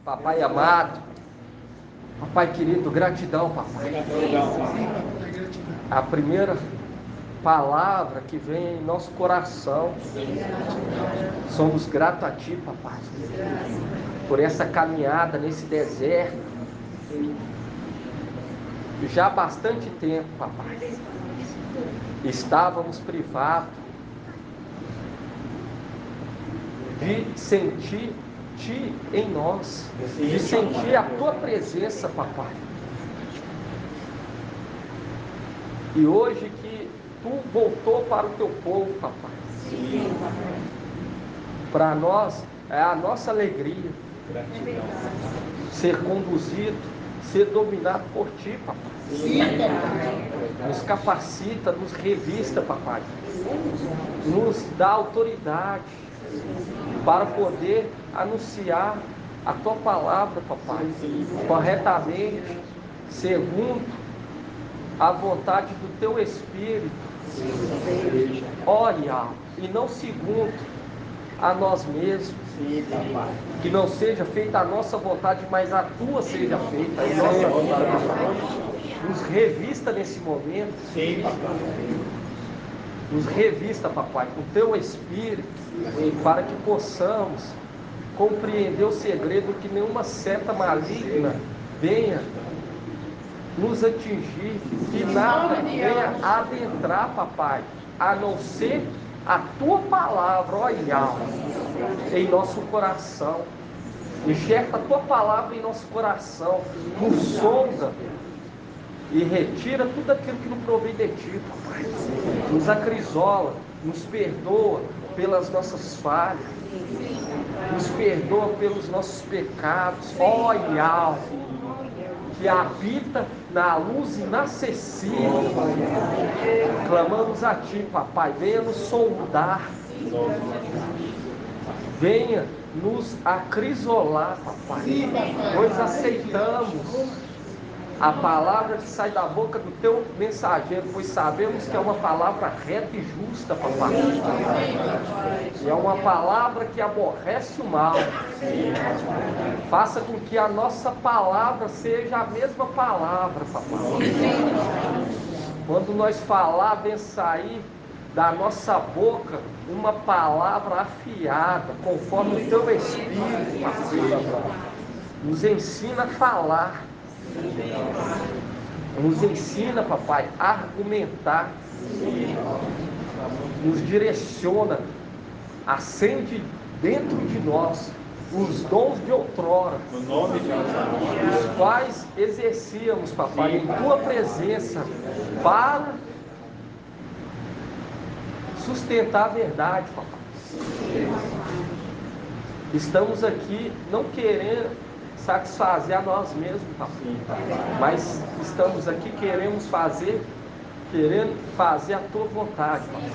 Papai amado, papai querido, gratidão, papai. A primeira palavra que vem em nosso coração, somos gratos a ti, papai, por essa caminhada nesse deserto. Já há bastante tempo, papai, estávamos privados de sentir Ti em nós, de sentir a Tua presença, papai. E hoje que Tu voltou para o Teu povo, papai, para nós é a nossa alegria ser conduzido, ser dominado por Ti, papai. Nos capacita, nos revista, papai, nos dá autoridade para poder anunciar a Tua palavra, papai, corretamente, segundo a vontade do Teu Espírito, olha, e não segundo a nós mesmos. Que não seja feita a nossa vontade, mas a Tua seja feita, a nossa vontade. Nos revista nesse momento. Nos revista, papai, com o Teu Espírito, para que possamos compreender o segredo, que nenhuma seta maligna venha nos atingir, que nada venha adentrar, papai, a não ser a Tua palavra, olha, em nosso coração. Enxerga a Tua palavra em nosso coração, nos sonda e retira tudo aquilo que não provém de Ti, papai. Nos acrisola, nos perdoa pelas nossas falhas, nos perdoa pelos nossos pecados, olha, que habita na luz inacessível. Clamamos a Ti, papai, venha nos sondar, venha nos acrisolar, papai, pois aceitamos a palavra que sai da boca do Teu mensageiro, pois sabemos que é uma palavra reta e justa, papai. E é uma palavra que aborrece o mal. Faça com que a nossa palavra seja a mesma palavra, papai. Quando nós falar, vem sair da nossa boca uma palavra afiada, conforme o Teu Espírito, papai. Nos ensina a falar. Nos ensina, papai, a argumentar, nos direciona, acende dentro de nós os dons de outrora, os quais exercíamos, papai, em Tua presença, para sustentar a verdade, papai. Estamos aqui não querendo satisfazer a nós mesmos, papai, mas estamos aqui, querendo fazer a Tua vontade, papai.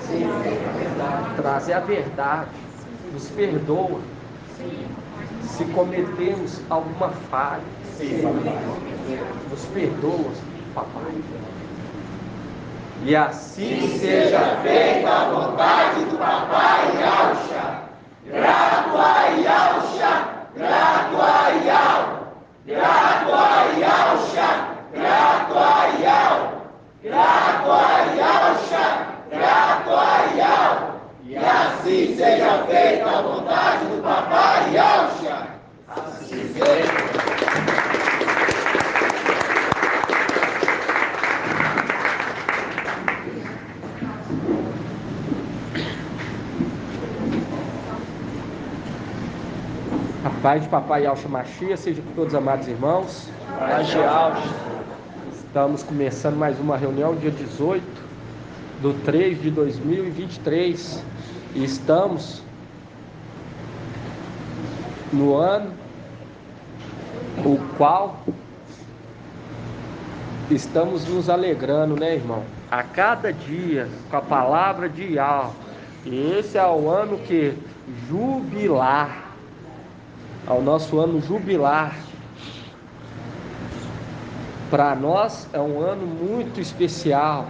Trazer a verdade. Nos perdoa se cometemos alguma falha, nos perdoa, papai, e assim seja feita a vontade do papai Yahusha. Grato a Yahusha, grato a Yahusha, grato a Yahusha, grato a Yahusha, grato a Yahusha, grato a Yahusha. E assim seja feita a vontade do papai Yahusha. Assim seja. A paz de papai Yahusha Mashiach seja com todos os amados irmãos. Paz de Yahusha. Estamos começando mais uma reunião, dia 18/3/2023. E estamos no ano o qual estamos nos alegrando, né, irmão? A cada dia com a palavra de Yahweh. E esse é o ano que jubilar. É o nosso ano jubilar. Para nós é um ano muito especial.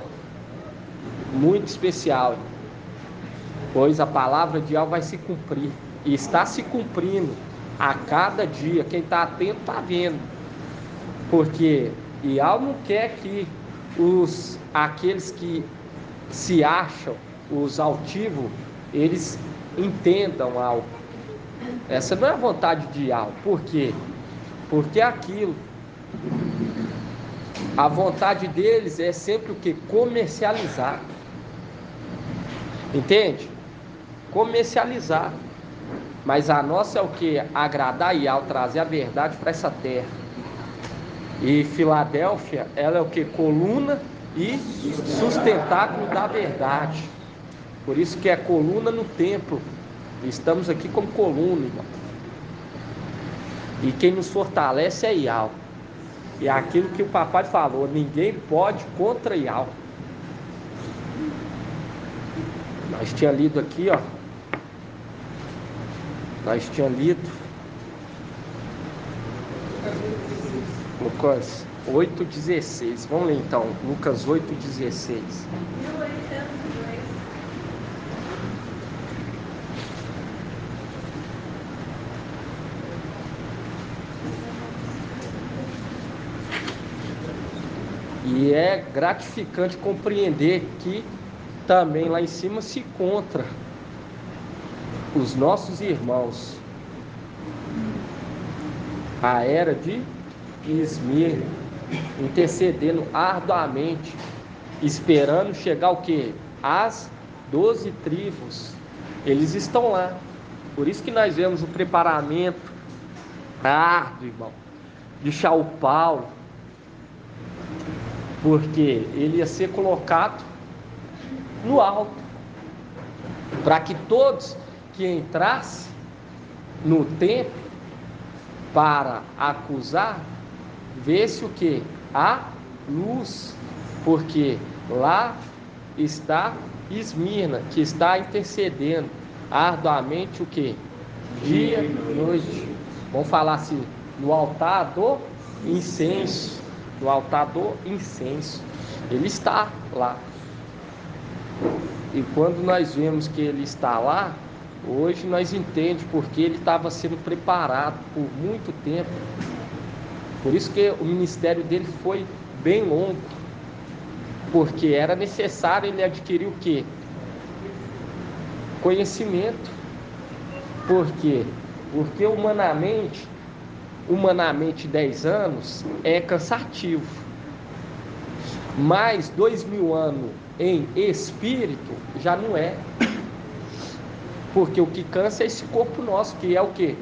Muito especial. Pois a palavra de Yahweh vai se cumprir. E está se cumprindo a cada dia. Quem está atento está vendo. Porque Yahweh não quer que aqueles que se acham, os altivos, eles entendam algo. Essa não é a vontade de Yahweh. Por quê? Porque aquilo, a vontade deles é sempre o que? Comercializar. Entende? Comercializar. Mas a nossa é o que? Agradar Yahweh, trazer a verdade para essa terra. E Filadélfia, ela é o que? Coluna e sustentáculo da verdade. Por isso que é coluna no templo. Estamos aqui como coluna, irmão. E quem nos fortalece é Yahweh. E é aquilo que o papai falou: ninguém pode contra Yahweh. Nós tínhamos lido aqui, ó. Nós tínhamos lido Lucas 8,16. Vamos ler então, Lucas 8,16. E é gratificante compreender que também lá em cima se encontra os nossos irmãos. A era de Esmirna, intercedendo arduamente, esperando chegar o quê? As 12 tribos. Eles estão lá. Por isso que nós vemos o preparamento árduo, irmão, de Shaul Paulo, porque ele ia ser colocado no alto, para que todos que entrassem no templo para acusar, vê-se o que? A luz, porque lá está Esmirna, que está intercedendo arduamente o que? Dia e noite. Vamos falar assim, no altar do incenso. No altar do incenso. Ele está lá. E quando nós vemos que ele está lá, hoje nós entendemos porque ele estava sendo preparado por muito tempo. Por isso que o ministério dele foi bem longo, porque era necessário ele adquirir o quê? Conhecimento. Por quê? Porque humanamente 10 anos é cansativo, mas 2000 anos em espírito já não é. Porque o que cansa é esse corpo nosso, que é o quê?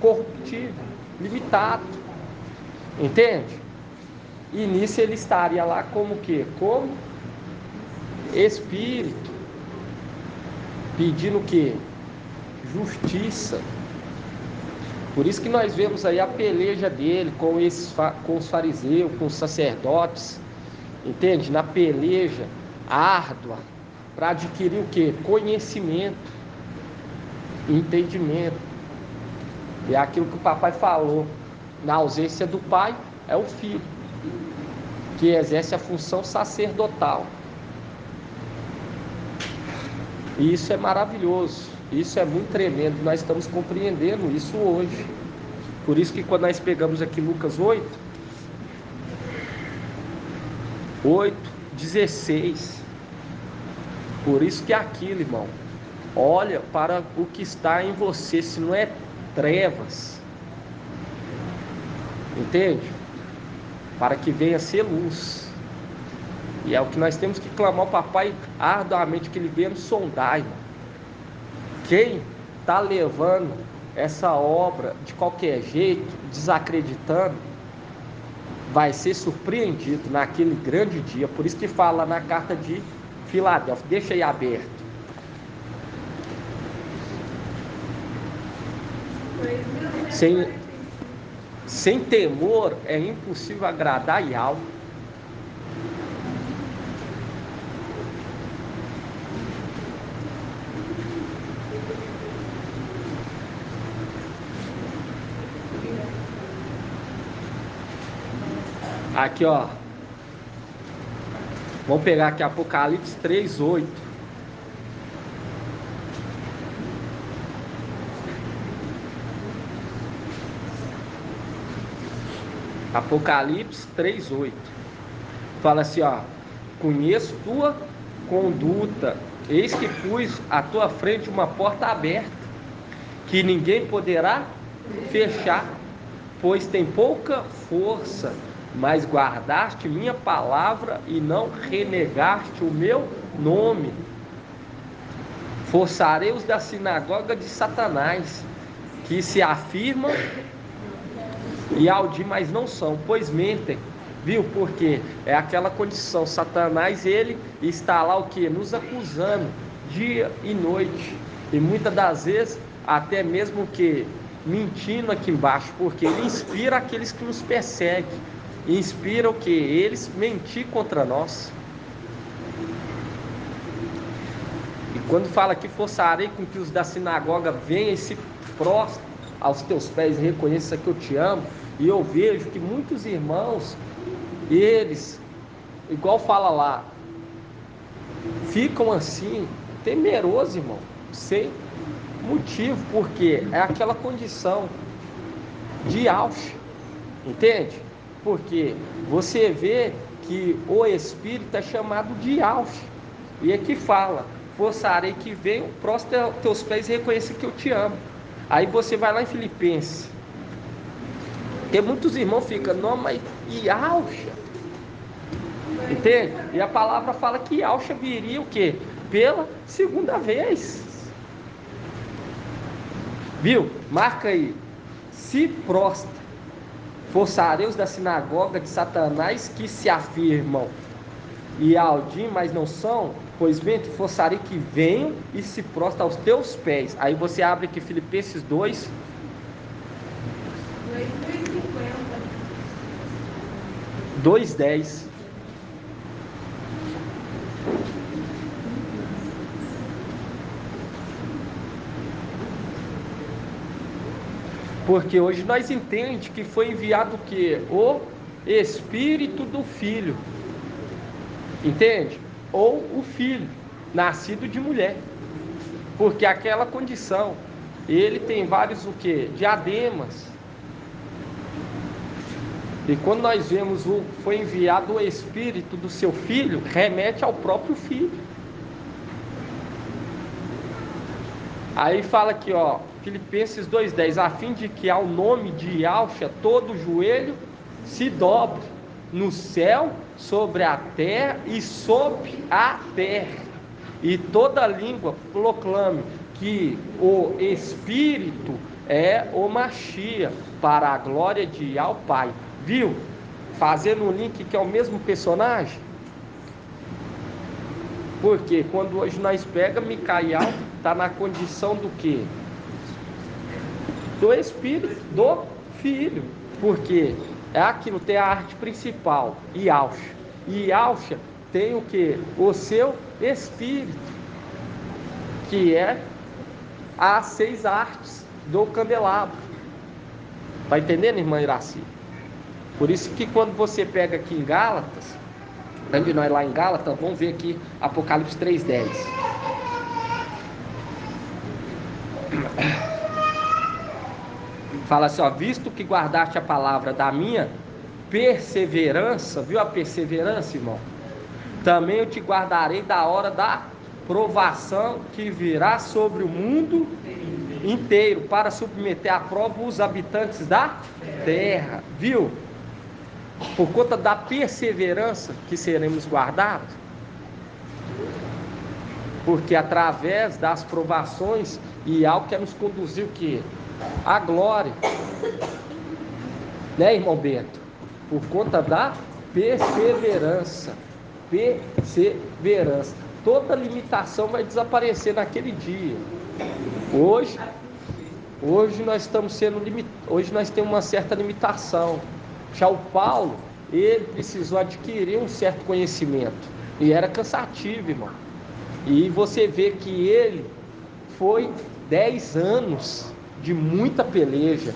Corruptível, limitado. Entende? E nisso ele estaria lá como o quê? Como espírito, pedindo o quê? Justiça. Por isso que nós vemos aí a peleja dele com os fariseus, com os sacerdotes, entende? Na peleja árdua, para adquirir o quê? Conhecimento, entendimento. E é aquilo que o papai falou: na ausência do pai, é o filho, que exerce a função sacerdotal. E isso é maravilhoso, isso é muito tremendo. Nós estamos compreendendo isso hoje. Por isso que quando nós pegamos aqui Lucas 8:16, por isso que é aquilo, irmão, olha para o que está em você, se não é trevas, entende? Para que venha ser luz. E é o que nós temos que clamar ao papai arduamente, que ele venha nos sondar, irmão. Quem está levando essa obra de qualquer jeito, desacreditando, vai ser surpreendido naquele grande dia. Por isso que fala na carta de Filadélfia, deixa aí aberto. Sem temor é impossível agradar a Yahweh. Aqui, ó. Vamos pegar aqui Apocalipse 3:8. Apocalipse 3:8. Fala assim, ó: conheço tua conduta, eis que pus à tua frente uma porta aberta, que ninguém poderá fechar, pois tem pouca força, mas guardaste minha palavra e não renegaste o meu nome. Forçarei os da sinagoga de Satanás, que se afirmam e audi, mas não são, pois mentem. Viu? Porque é aquela condição. Satanás, ele está lá o que? Nos acusando dia e noite. E muitas das vezes até mesmo que mentindo aqui embaixo, porque ele inspira aqueles que nos perseguem. Inspira o que? Eles mentir contra nós. E quando fala que forçarei com que os da sinagoga venham e se prostrem aos teus pés e reconheça que eu te amo, e eu vejo que muitos irmãos, eles, igual fala lá, ficam assim, temerosos, irmão, sem motivo, porque é aquela condição de auge, entende? Porque você vê que o Espírito é chamado de auge, e aqui fala: forçarei que venham, prostre aos teus pés e reconheça que eu te amo. Aí você vai lá em Filipenses, porque muitos irmãos ficam, não, mas e Alxa? Entende? E a palavra fala que Alxa viria o quê? Pela segunda vez. Viu? Marca aí. Se prostra. Forçarei os da sinagoga de Satanás, que se afirmam e audi, mas não são, pois bem, te forçarei que venham e se prostra aos teus pés. Aí você abre aqui Filipenses 2. 2:10. Porque hoje nós entendemos que foi enviado o quê? O Espírito do Filho. Entende? Ou o Filho, nascido de mulher. Porque aquela condição, ele tem vários o quê? Diademas. E quando nós vemos foi enviado o Espírito do seu Filho, remete ao próprio Filho. Aí fala aqui, ó, Filipenses 2:10, a fim de que ao nome de Yahshua todo joelho se dobre, no céu, sobre a terra e sob a terra, e toda língua proclame que o Espírito é o Machia, para a glória de Yahweh Pai. Viu? Fazendo um link que é o mesmo personagem. Porque quando hoje nós pega Micael, está na condição do quê? Do Espírito do Filho. Porque é aquilo, tem a arte principal, Yahshua. E Yahshua tem o quê? O seu Espírito, que é as 6 artes do candelabro. Tá entendendo, irmã Iraci? Por isso que quando você pega aqui em Gálatas, antes de nós lá em Gálatas, vamos ver aqui Apocalipse 3:10. Fala assim, ó, visto que guardaste a palavra da minha perseverança, viu a perseverança, irmão? Também eu te guardarei da hora da provação que virá sobre o mundo inteiro, para submeter à prova os habitantes da terra, viu? Por conta da perseverança que seremos guardados, porque através das provações e algo que nos conduziu que a glória, né, irmão Bento? Por conta da perseverança, toda limitação vai desaparecer naquele dia. Hoje nós estamos sendo hoje nós temos uma certa limitação. Já o Paulo, ele precisou adquirir um certo conhecimento e era cansativo, irmão. E você vê que ele foi 10 anos de muita peleja.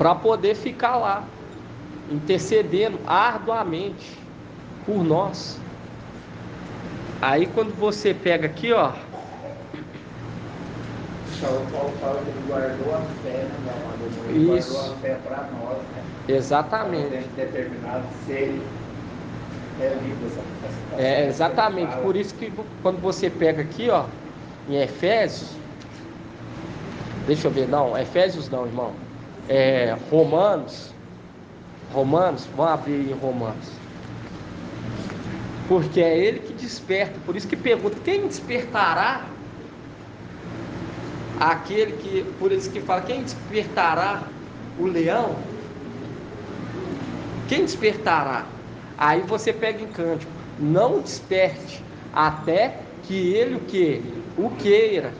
para poder ficar lá, intercedendo arduamente por nós. Aí quando você pega aqui, ó, O Paulo fala que ele guardou a fé, né, meu amado? Ele isso, guardou a fé para nós, né? exatamente. Para determinado ser lido essa Exatamente. Por isso que quando você pega aqui, ó, em Efésios, deixa eu ver, não, Efésios não, irmão. Romanos, vamos abrir em Romanos. Porque é ele que desperta, por isso que pergunta, quem despertará aquele que, por isso que fala, quem despertará o leão? Quem despertará? Aí você pega em Cântico, não desperte até que ele o queira.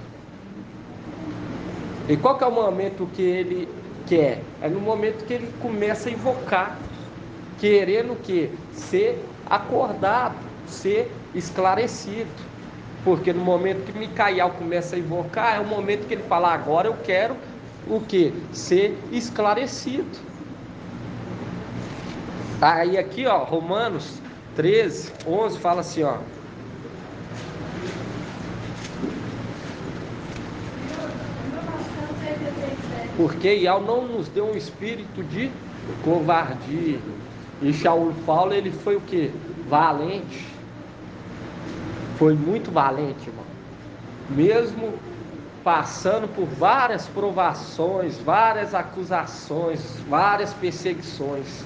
E qual que é o momento que ele quer? É no momento que ele começa a invocar, querendo o quê? Ser acordado, ser esclarecido. Porque no momento que Micael começa a invocar, é o momento que ele fala, agora eu quero o quê? Ser esclarecido. Aí aqui, ó, Romanos 13, 11 fala assim, ó. Porque Ial não nos deu um espírito de covardia. E Shaul Paulo, ele foi o quê? Valente. Foi muito valente, irmão. Mesmo passando por várias provações, várias acusações, várias perseguições,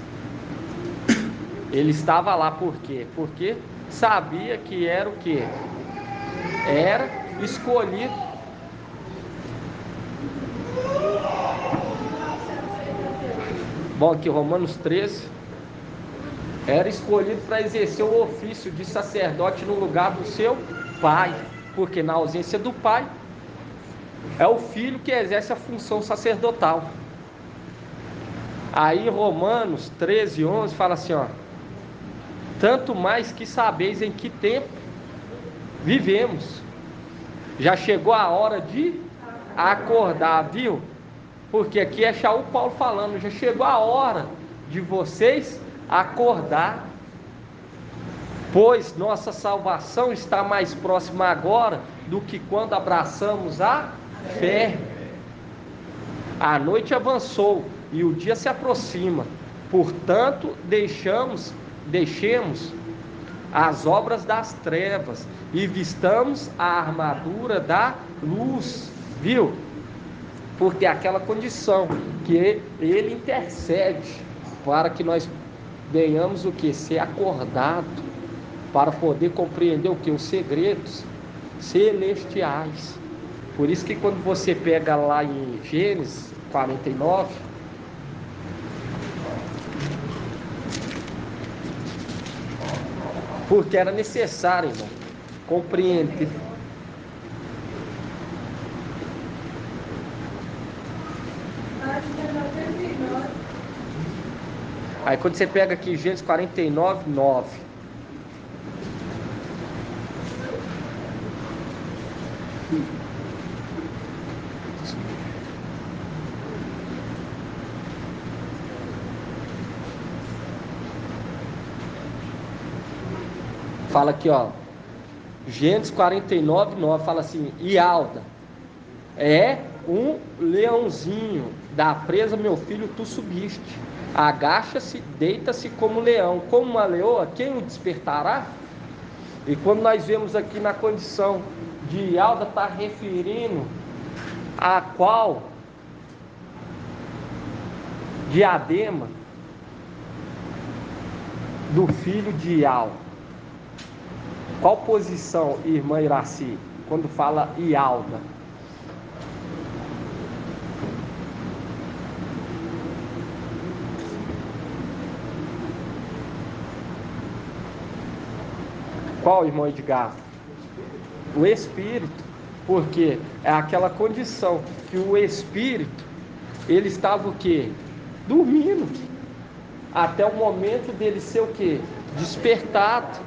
ele estava lá por quê? Porque sabia que era o quê? Era escolhido. Bom, aqui Romanos 13, era escolhido para exercer o ofício de sacerdote no lugar do seu pai, porque na ausência do pai, é o filho que exerce a função sacerdotal. Aí Romanos 13, 11 fala assim, ó, tanto mais que sabeis em que tempo vivemos, já chegou a hora de acordar, viu? Porque aqui é Shaul Paulo falando, já chegou a hora de vocês acordar, pois nossa salvação está mais próxima agora do que quando abraçamos a fé. A noite avançou e o dia se aproxima, portanto deixemos as obras das trevas e vistamos a armadura da luz, viu? Porque é aquela condição que ele intercede para que nós venhamos o que? Ser acordado, para poder compreender o que? Os segredos celestiais. Por isso que quando você pega lá em Gênesis 49, porque era necessário, irmão, compreender. Aí quando você pega aqui Gênesis 49, 9. Fala aqui, ó. Gênesis 49, 9 fala assim: e Alda é um leãozinho, da presa, meu filho, tu subiste. Agacha-se, deita-se como leão, como uma leoa, quem o despertará? E quando nós vemos aqui na condição de Alda, está referindo a qual diadema do filho de Ial. Qual posição, irmã Iraci, quando fala Ialda? Qual, irmão Edgar? O espírito, porque é aquela condição que o espírito, ele estava o quê? Dormindo, até o momento dele ser o quê? Despertado.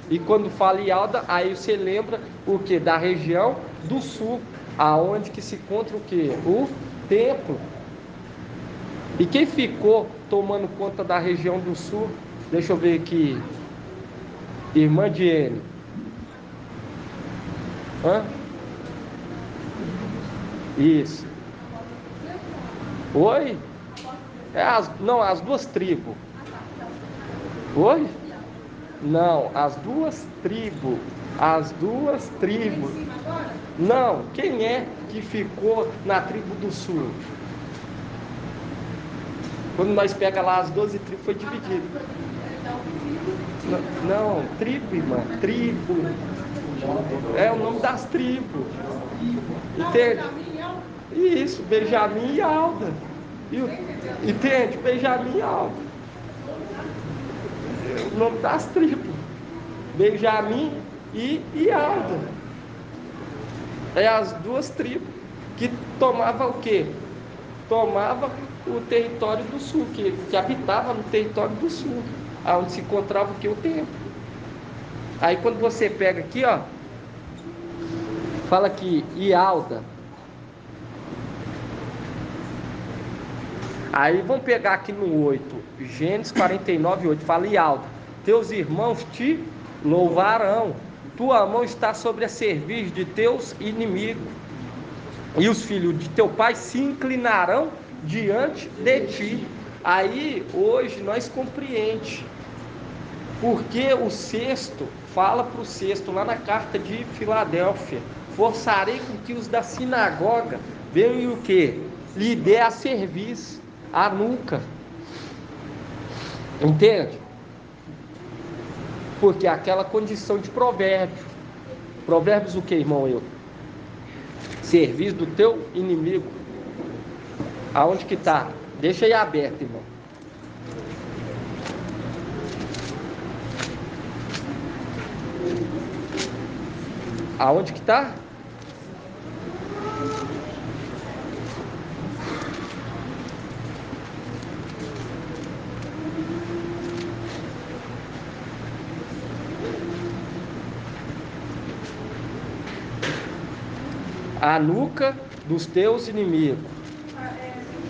E quando fala Ialda, aí você lembra o quê? Da região do sul, aonde que se encontra o quê? O templo. E quem ficou tomando conta da região do sul? Deixa eu ver aqui. Irmã Diene. Hã? Isso. Oi? Não, as duas tribos. Oi? Não, as duas tribos. As duas tribos. Não, quem é que ficou na tribo do sul? Quando nós pega lá as 12 tribos, foi dividido. Não, tribo, irmã, tribo. É o nome das tribos. Entende? Isso, Benjamim e Alda. Entende? Benjamim e Alda. O nome das tribos. Benjamim e Alda. É as duas tribos que tomavam o quê? Tomava o território do sul, que habitava no território do sul, onde se encontrava o que? O templo. Aí quando você pega aqui, ó, fala aqui, Ialda. Aí vamos pegar aqui no 8, Gênesis 49, 8, fala Ialda. Teus irmãos te louvarão, tua mão está sobre a cerviz de teus inimigos, e os filhos de teu pai se inclinarão diante de ti. Aí hoje nós compreendemos porque o sexto fala para o sexto lá na carta de Filadélfia: forçarei com que os da sinagoga venham e o que? Lhe dê a serviço, a nuca. Entende? Porque aquela condição de provérbio. Provérbios o que, irmão? Serviço do teu inimigo. Aonde que está? Deixa aí aberto, irmão. Aonde que está? A nuca dos teus inimigos.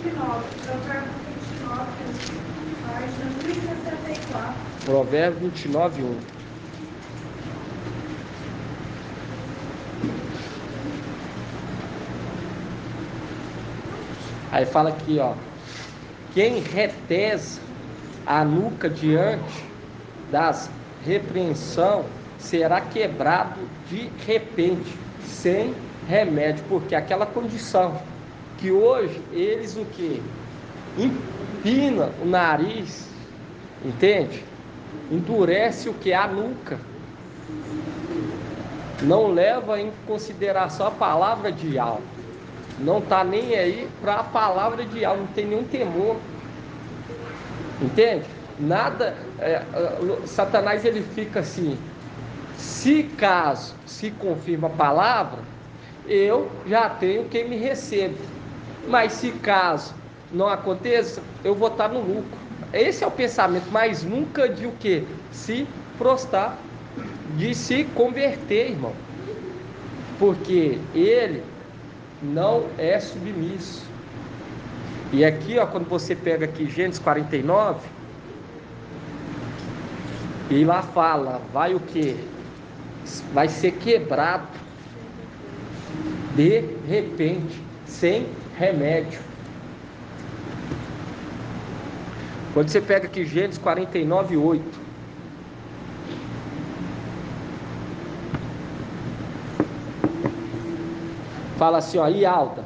29, Provérbio 29, página 1064. Provérbio 29, 1. Aí fala aqui, ó: quem retesa a nuca diante das repreensão será quebrado de repente, sem remédio, porque aquela condição que hoje eles o que? Empina o nariz, entende? Endurece o que? A nuca. Não leva em consideração a palavra de algo. Não está nem aí para a palavra de algo, não tem nenhum temor. Entende? Nada, Satanás ele fica assim: se caso se confirma a palavra, eu já tenho quem me recebe. Mas se caso não aconteça, eu vou estar no lucro. Esse é o pensamento, mas nunca de o que? Se prostrar, de se converter, irmão. Porque ele não é submisso. E aqui, ó, quando você pega aqui Gênesis 49, e lá fala, vai o que? Vai ser quebrado de repente, sem remédio. Quando você pega aqui Gênesis 49, 8, fala assim, ó: e Alda,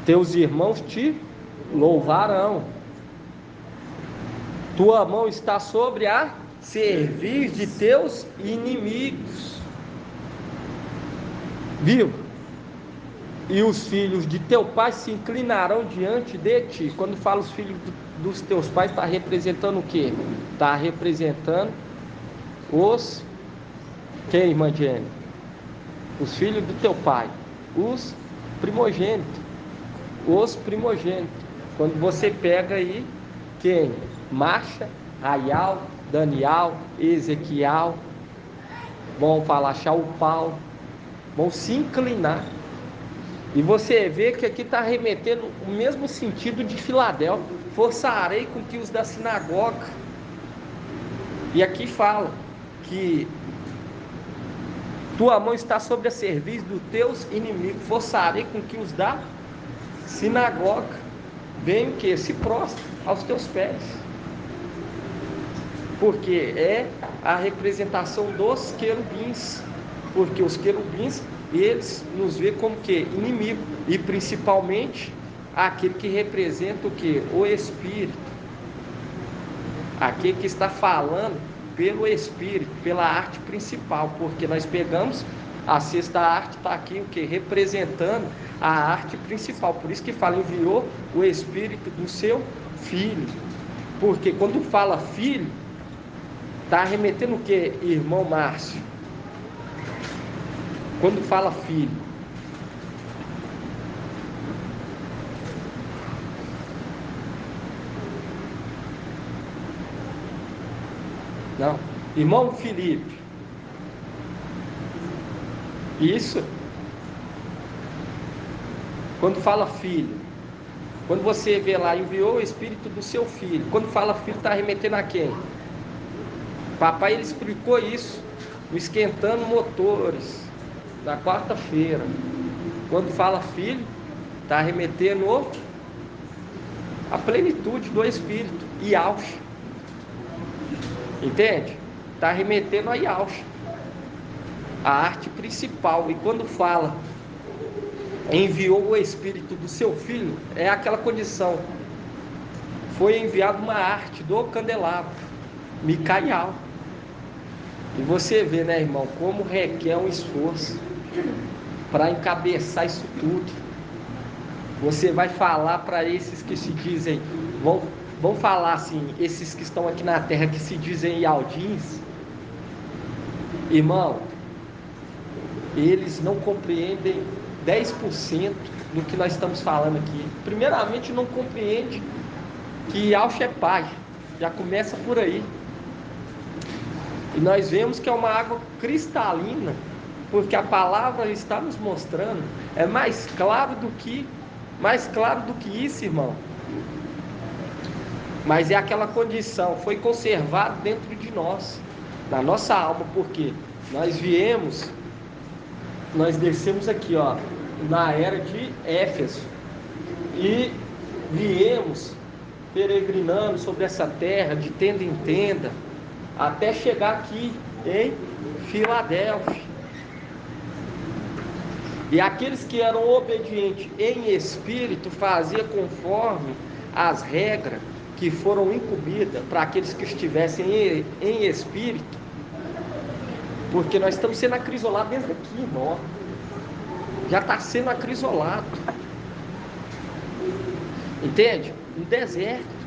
teus irmãos te louvarão, tua mão está sobre a cerviz de teus inimigos, viu? E os filhos de teu pai se inclinarão diante de ti. Quando fala os filhos dos teus pais, está representando o quê? Está representando os... Quem, irmã Jenny? Os filhos do teu pai, os primogênitos. Os primogênitos. Quando você pega aí, quem? Marcha, Raial, Daniel, Ezequiel, vão falar Shaul Paulo, vão se inclinar E você vê que aqui está remetendo o mesmo sentido de Filadélfia. Forçarei com que os da sinagoga. E aqui fala que tua mão está sobre a cerviz dos teus inimigos. Forçarei com que os da sinagoga venham o quê? Se prostrem aos teus pés. Porque é a representação dos querubins. Porque os querubins, eles nos vê como que? Inimigo. E principalmente aquele que representa o que? O Espírito. Aquele que está falando pelo Espírito, pela arte principal. Porque nós pegamos a sexta arte, está aqui o que? Representando a arte principal. Por isso que fala, enviou o Espírito do seu Filho. Porque quando fala filho, está remetendo o que, irmão Márcio? Quando fala filho, não, irmão Felipe, isso. Quando fala filho, quando você vê lá, enviou o Espírito do seu Filho, quando fala filho, está remetendo a quem? Papai, ele explicou isso no Esquentando Motores da quarta-feira. Quando fala filho, está remetendo a plenitude do Espírito, Yahshua. Entende? Está remetendo a Yahshua, a arte principal. E quando fala enviou o Espírito do seu Filho, é aquela condição. Foi enviada uma arte do candelabro, Micaial. E você vê, né, irmão, como requer um esforço para encabeçar isso tudo. Você vai falar para esses que se dizem, vão falar assim, esses que estão aqui na terra que se dizem ialdins, irmão, eles não compreendem 10% do que nós estamos falando aqui. Primeiramente, não compreende que Yahshua é Pai, já começa por aí. E nós vemos que é uma água cristalina, porque a palavra está nos mostrando, é mais claro do que isso, irmão. Mas é aquela condição, foi conservado dentro de nós, na nossa alma, porque nós descemos aqui, ó, na era de Éfeso, e viemos peregrinando sobre essa terra, de tenda em tenda, até chegar aqui em Filadélfia. E aqueles que eram obedientes em espírito faziam conforme as regras que foram incumbidas para aqueles que estivessem em espírito, porque nós estamos sendo acrisolados desde aqui, irmão. Já está sendo acrisolado. Entende? Um deserto.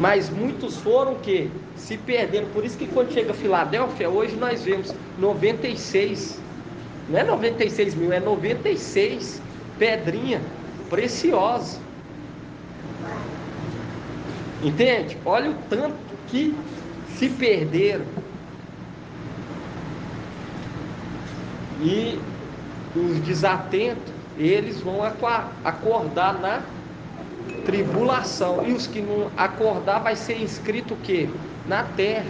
Mas muitos foram que se perderam. Por isso que quando chega a Filadélfia, hoje nós vemos 96. Não é 96 mil, é 96 pedrinha preciosa. Entende? Olha o tanto que se perderam. E os desatentos, eles vão acordar na tribulação. E os que não acordar vai ser inscrito o quê? Na terra.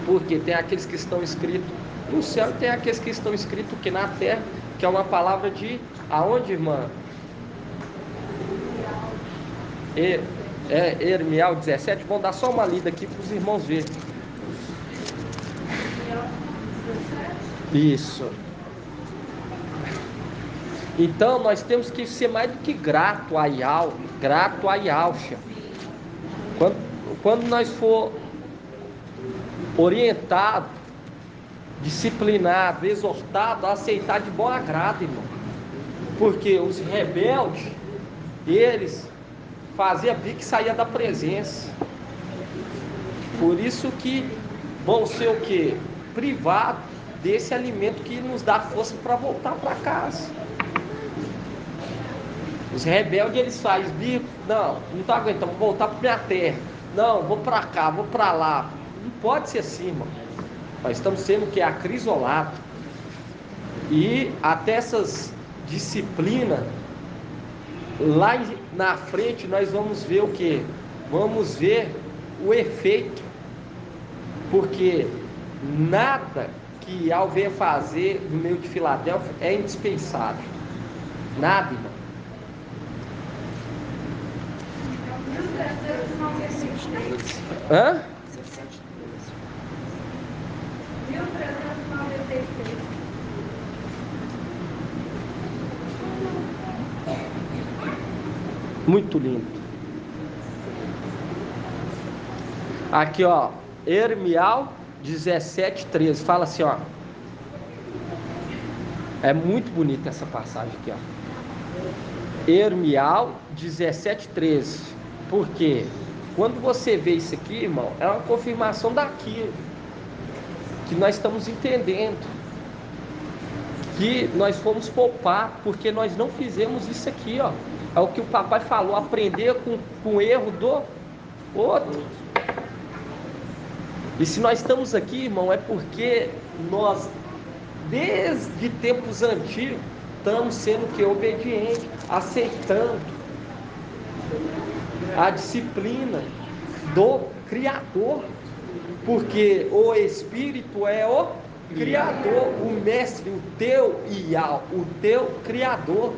Porque tem aqueles que estão escritos no céu e tem aqueles que estão escritos o quê? Na terra, que é uma palavra de aonde, irmã? Ermial 17. Vamos dar só uma lida aqui para os irmãos verem. Isso. Então nós temos que ser mais do que grato a Yahshua. Quando nós for orientado, disciplinado, exortado a aceitar de bom agrado, irmão. Porque os rebeldes, eles faziam bico e saíam da presença. Por isso que vão ser o quê? Privados desse alimento que nos dá força para voltar para casa. Os rebeldes, eles fazem bico, não estou aguentando, vou voltar para minha terra, não, vou para cá, vou para lá. Não pode ser assim, irmão. Nós estamos sendo o que? Acrisolado. E até essas disciplinas, lá na frente nós vamos ver o quê? Vamos ver o efeito. Porque nada que Al venha fazer no meio de Filadélfia é indispensável. Nada, irmão. Hã? 1396. Muito lindo. Aqui, ó, Ermial 17:13. Fala assim, ó. É muito bonita essa passagem aqui, ó. Ermial 17:13. Por quê? Quando você vê isso aqui, irmão, é uma confirmação daquilo que nós estamos entendendo, que nós fomos poupar, porque nós não fizemos isso aqui, ó. É o que o papai falou, aprender com o erro do outro. E se nós estamos aqui, irmão, é porque nós, desde tempos antigos, estamos sendo que obedientes, aceitando a disciplina do Criador, porque o Espírito é o Criador, o Mestre, o teu Ial, o teu Criador.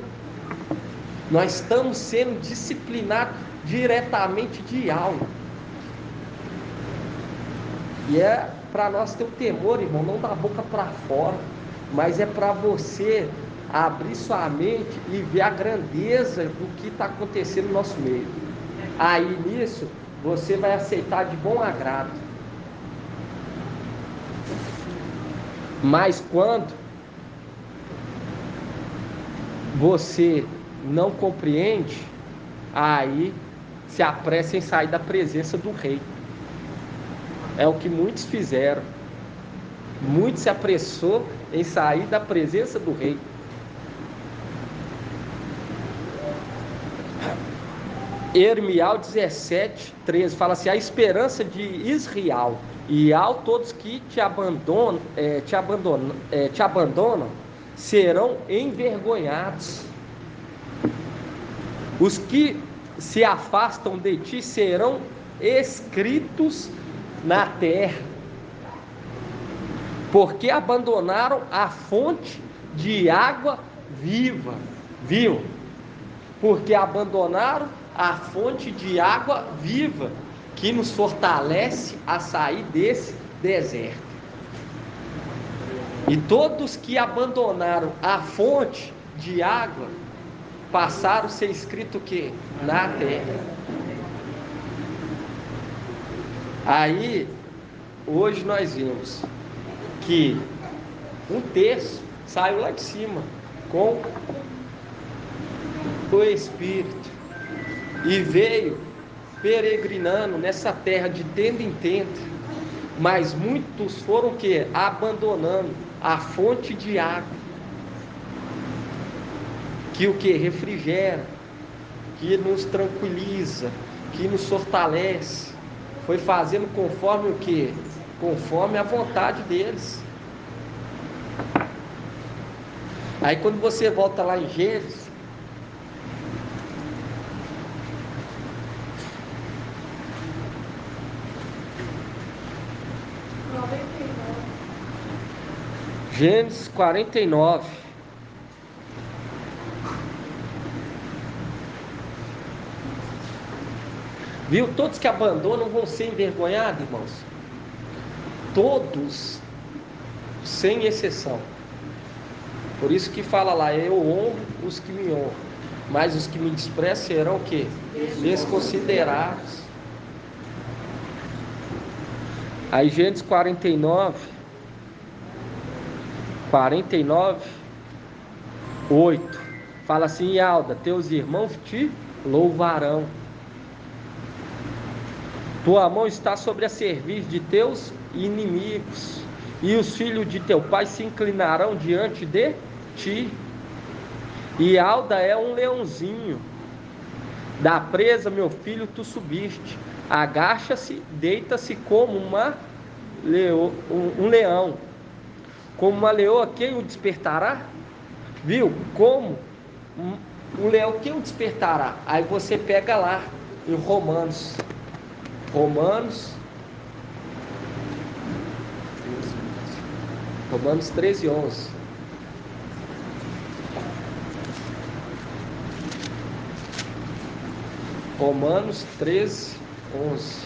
Nós estamos sendo disciplinados diretamente de Ial. E é para nós ter o temor, irmão, não da boca para fora, mas é para você abrir sua mente e ver a grandeza do que está acontecendo no nosso meio. Aí nisso você vai aceitar de bom agrado. Mas quando você não compreende, aí se apressa em sair da presença do rei. É o que muitos fizeram. Muitos se apressou em sair da presença do rei. Ermial 17:13 fala assim: a esperança de Israel e ao todos que te abandonam serão envergonhados. Os que se afastam de ti serão escritos na terra, porque abandonaram a fonte de água viva. Viu? Porque abandonaram a fonte de água viva que nos fortalece a sair desse deserto. E todos que abandonaram a fonte de água passaram a ser escrito o quê? Na terra. Aí, hoje nós vimos que um terço saiu lá de cima com o Espírito e veio peregrinando nessa terra de tenda em tenda, mas muitos foram o quê? Abandonando a fonte de água, que o que? Refrigera, que nos tranquiliza, que nos fortalece. Foi fazendo conforme o que? Conforme a vontade deles. Aí quando você volta lá em Gênesis, Gênesis 49. Viu? Todos que abandonam vão ser envergonhados, irmãos. Todos, sem exceção. Por isso que fala lá: eu honro os que me honram, mas os que me desprezam serão o quê? Desconsiderados. Aí Gênesis 49, 8 fala assim: Alda, teus irmãos te louvarão, tua mão está sobre a cerviz de teus inimigos, e os filhos de teu pai se inclinarão diante de ti. E Alda é um leãozinho, da presa, meu filho, tu subiste, agacha-se, deita-se como um leão. Como uma leoa, quem o despertará? Viu? Como um leão, quem o despertará? Aí você pega lá em Romanos 13:11. Romanos 13:11.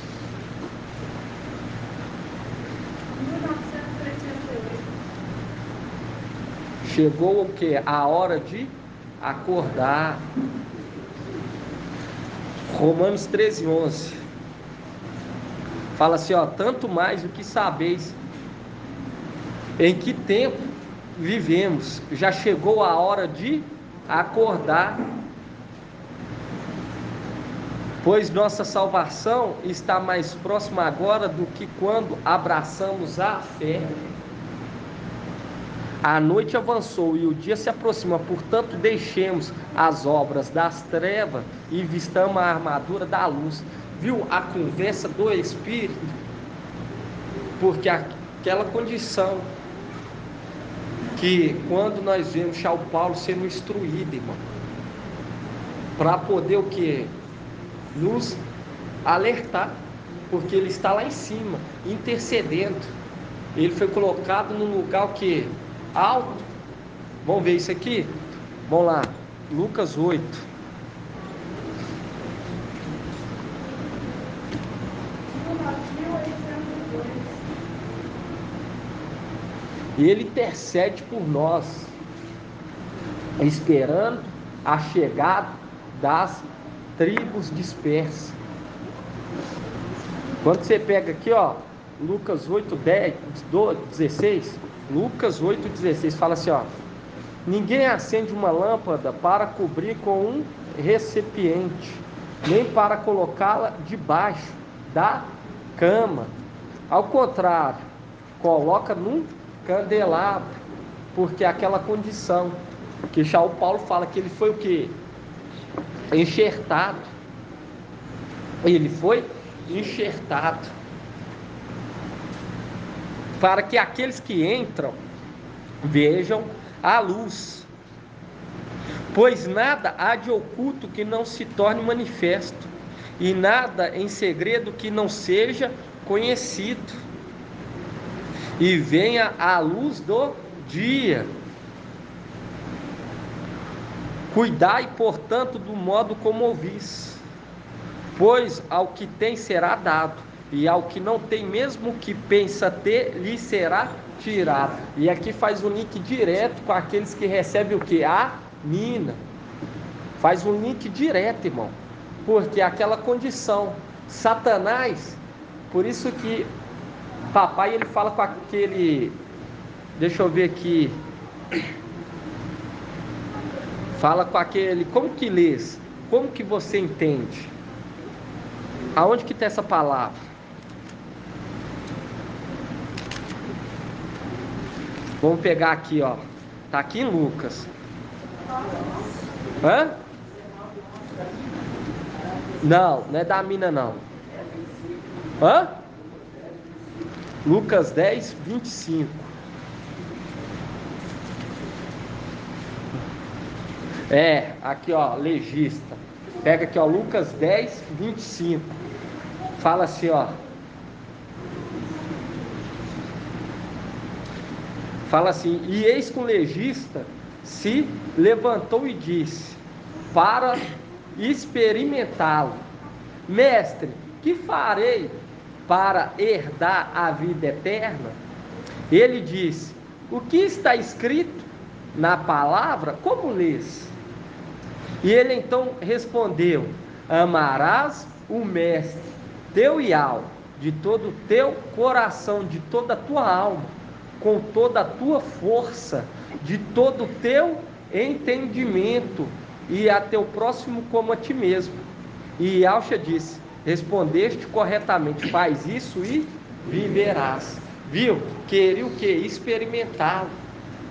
1988. Chegou o que? A hora de acordar. Romanos 13:11. Fala assim, ó, tanto mais o que sabeis em que tempo vivemos. Já chegou a hora de acordar. Pois nossa salvação está mais próxima agora do que quando abraçamos a fé. A noite avançou e o dia se aproxima, portanto deixemos as obras das trevas e vistamos a armadura da luz. Viu a conversa do Espírito? Porque aquela condição que quando nós vemos São Paulo sendo instruído, irmão, para poder o que? Nos alertar, porque ele está lá em cima, intercedendo. Ele foi colocado num lugar o que? Alto. Vamos ver isso aqui? Vamos lá, Lucas 8. E ele intercede por nós, esperando a chegada das tribos dispersas. Quando você pega aqui, ó, Lucas 8:16, Lucas 8:16 fala assim, ó: ninguém acende uma lâmpada para cobrir com um recipiente, nem para colocá-la debaixo da cama. Ao contrário, coloca num candelabro, porque é aquela condição que já o Paulo fala que ele foi o que? Enxertado. Ele foi enxertado para que aqueles que entram vejam a luz. Pois nada há de oculto que não se torne manifesto, e nada em segredo que não seja conhecido. E venha a luz do dia. Cuidai, portanto, do modo como ouvis, pois ao que tem será dado, e ao que não tem, mesmo o que pensa ter, lhe será tirado. E aqui faz um link direto com aqueles que recebem o que? A mina. Faz um link direto, irmão, porque aquela condição, Satanás, por isso que papai ele fala com aquele, deixa eu ver aqui, fala com aquele, como que lês? Como que você entende? Aonde que está essa palavra? Vamos pegar aqui, ó. Tá aqui em Lucas. Hã? Não, não é da mina não. Hã? Lucas 10:25. É, aqui ó, legista. Pega aqui ó, Lucas 10:25. Fala assim ó. Fala assim: e eis que o legista se levantou e disse, para experimentá-lo: mestre, que farei para herdar a vida eterna? Ele disse: o que está escrito na palavra, como lês? E ele então respondeu: amarás o mestre teu Yahweh de todo o teu coração, de toda a tua alma, com toda a tua força, de todo o teu entendimento, e a teu próximo como a ti mesmo. E Yahshua disse: respondeste corretamente, faz isso e viverás. Viu? Queria o que? Experimentá-lo.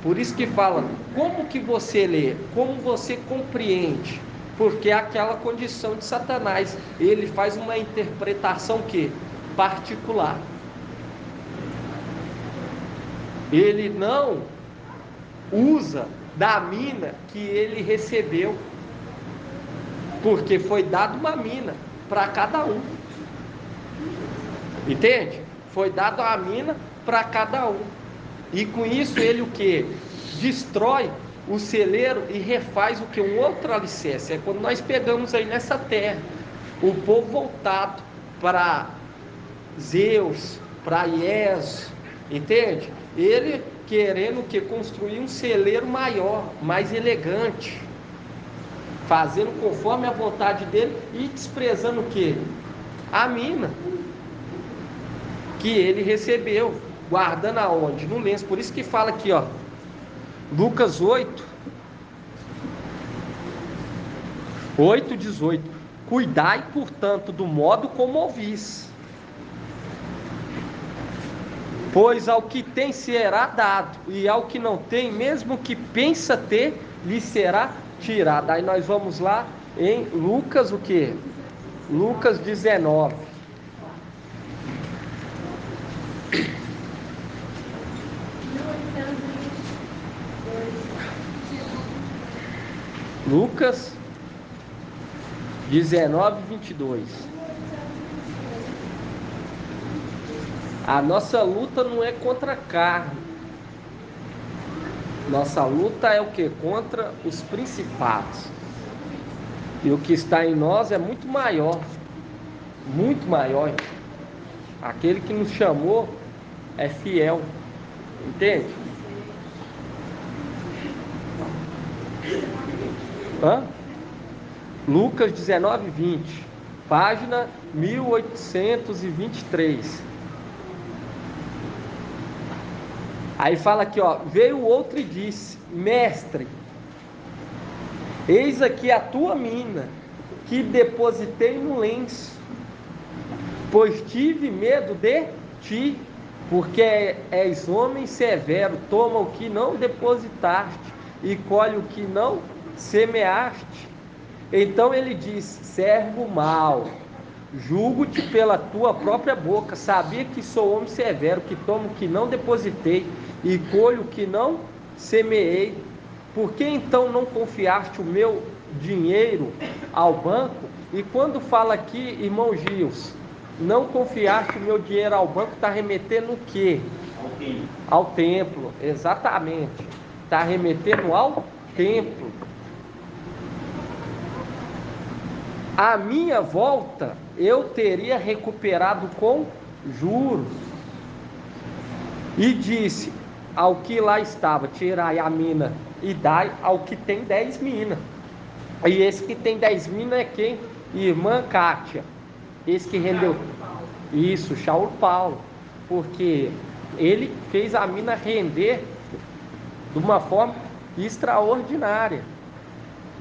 Por isso que fala, como que você lê, como você compreende, porque é aquela condição de Satanás, ele faz uma interpretação que? Particular. ele não usa da mina que ele recebeu, porque foi dado uma mina para cada um. Entende? Foi dado a mina para cada um. E com isso ele o que? Destrói o celeiro e refaz o que? Um outro alicerce. É quando nós pegamos aí nessa terra o povo voltado para Zeus, para Ieso, entende? Ele querendo que construir um celeiro maior, mais elegante, fazendo conforme a vontade dele e desprezando o que? A mina que ele recebeu, guardando aonde? No lenço. Por isso que fala aqui, ó, Lucas 8:18. Cuidai, portanto, do modo como ouvis, pois ao que tem será dado, e ao que não tem, mesmo que pensa ter, lhe será tirado. Aí nós vamos lá em Lucas, o que? Lucas 19. Lucas 19:22. A nossa luta não é contra a carne. Nossa luta é o que? Contra os principados. E o que está em nós é muito maior. Muito maior. Aquele que nos chamou é fiel. Entende? Lucas 19:20, página 1823. Aí fala aqui, ó, veio outro e disse: Mestre, eis aqui a tua mina, que depositei no lenço, pois tive medo de ti, porque és homem severo, toma o que não depositaste e colhe o que não semeaste. Então ele disse: servo mau, julgo-te pela tua própria boca, sabia que sou homem severo, que tomo o que não depositei e colho o que não semeei. Por que então não confiaste o meu dinheiro ao banco? E quando fala aqui, irmão Gils, não confiaste o meu dinheiro ao banco, está remetendo o quê? Ao templo, exatamente. Está remetendo ao templo. A minha volta eu teria recuperado com juros. E disse ao que lá estava: tirai a mina e dai ao que tem 10 minas. E esse que tem 10 minas é quem? Irmã Kátia. Esse que rendeu isso, Shaul Paulo. Porque ele fez a mina render de uma forma extraordinária.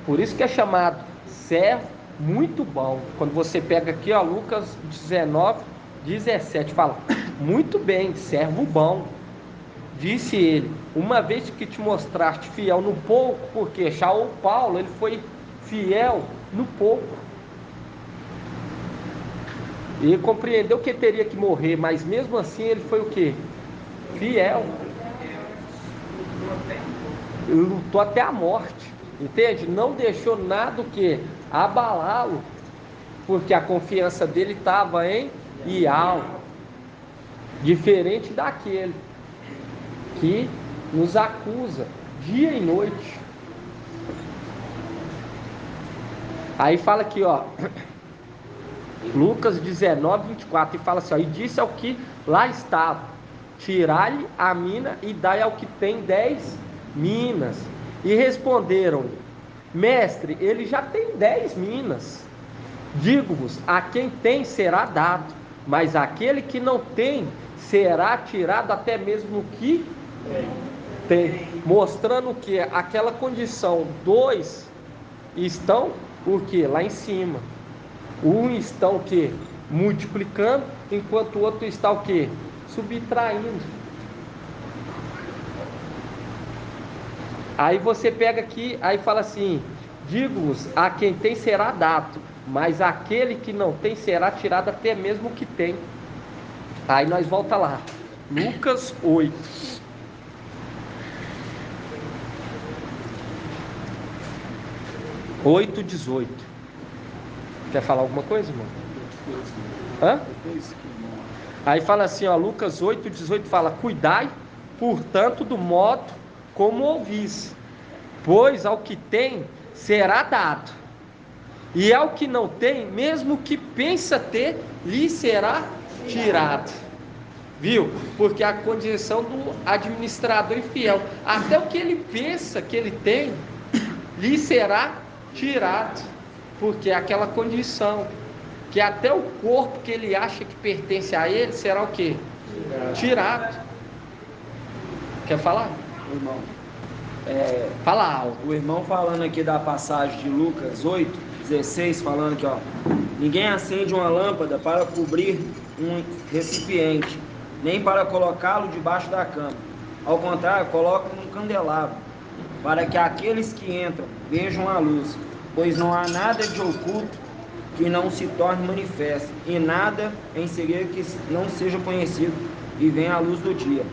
Por isso que é chamado servo muito bom. Quando você pega aqui, ó, Lucas 19:17, fala: muito bem, servo bom. Disse ele: uma vez que te mostraste fiel no pouco, porque Shaul Paulo, ele foi fiel no pouco. Ele compreendeu que teria que morrer, mas mesmo assim ele foi o quê? Fiel. Ele lutou até a morte. Entende? Não deixou nada o que? Abalá-lo, porque a confiança dele estava em Ial, diferente daquele que nos acusa dia e noite. Aí fala aqui, ó, Lucas 19:24, e fala assim, ó, e disse ao que lá estava: tirai-lhe a mina e dai ao que tem 10 minas. E responderam: mestre, ele já tem 10 minas. Digo-vos, a quem tem será dado, mas aquele que não tem será tirado até mesmo o que tem. Mostrando que aquela condição, 2 estão o que? Lá em cima. Um estão o que? Multiplicando, enquanto o outro está o que? Subtraindo. Aí você pega aqui, aí fala assim: digo-vos, a quem tem será dado, mas aquele que não tem será tirado até mesmo o que tem. Aí nós volta lá, Lucas 8. 8:18. Quer falar alguma coisa, irmão? Hã? Aí fala assim, ó, Lucas 8:18 fala: cuidai, portanto, do modo como ouvis, pois ao que tem será dado, e ao que não tem, mesmo que pensa ter, lhe será tirado. Viu? Porque a condição do administrador infiel, até o que ele pensa que ele tem, lhe será tirado. Porque é aquela condição que até o corpo que ele acha que pertence a ele será o quê? Tirado. Quer falar? Irmão, Fala alto. o irmão falando aqui da passagem de Lucas 8:16, falando que, ó, ninguém acende uma lâmpada para cobrir um recipiente, nem para colocá-lo debaixo da cama. Ao contrário, coloca num candelabro, para que aqueles que entram vejam a luz, pois não há nada de oculto que não se torne manifesto, e nada em segredo que não seja conhecido e venha à luz do dia.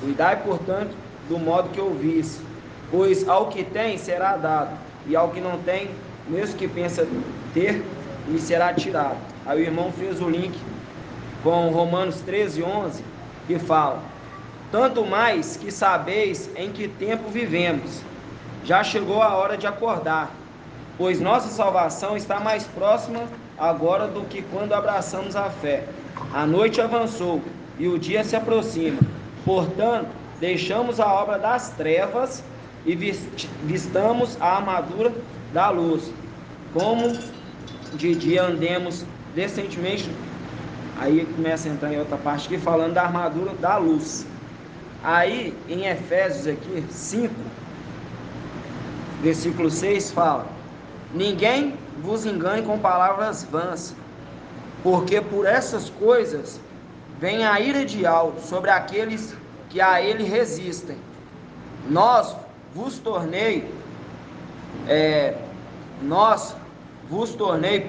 Cuidai, portanto, do modo que ouvis, pois ao que tem será dado, e ao que não tem, mesmo que pensa ter, lhe será tirado. Aí o irmão fez o link com Romanos 13:11, que fala: tanto mais que sabeis em que tempo vivemos, já chegou a hora de acordar, pois nossa salvação está mais próxima agora do que quando abraçamos a fé. A noite avançou e o dia se aproxima. Portanto, deixamos a obra das trevas e vistamos a armadura da luz. Como de dia andemos decentemente. Aí começa a entrar em outra parte aqui, falando da armadura da luz. Aí em Efésios aqui 5, versículo 6 fala: ninguém vos engane com palavras vãs, porque por essas coisas vem a ira de Deus sobre aqueles que a ele resistem. Nós vos tornei,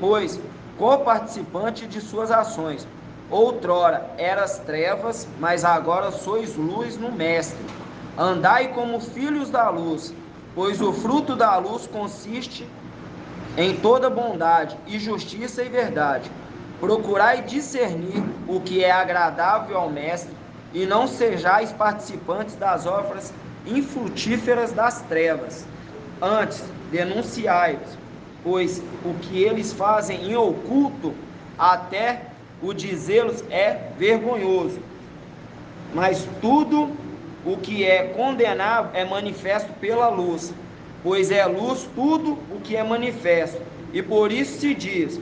pois, coparticipante de suas ações. Outrora eras trevas, mas agora sois luz no Mestre. Andai como filhos da luz, pois o fruto da luz consiste em toda bondade e justiça e verdade. Procurai discernir o que é agradável ao Mestre, e não sejais participantes das obras infrutíferas das trevas. Antes, denunciai-os, pois o que eles fazem em oculto, até o dizê-los é vergonhoso. Mas tudo o que é condenável é manifesto pela luz, pois é luz tudo o que é manifesto. E por isso se diz: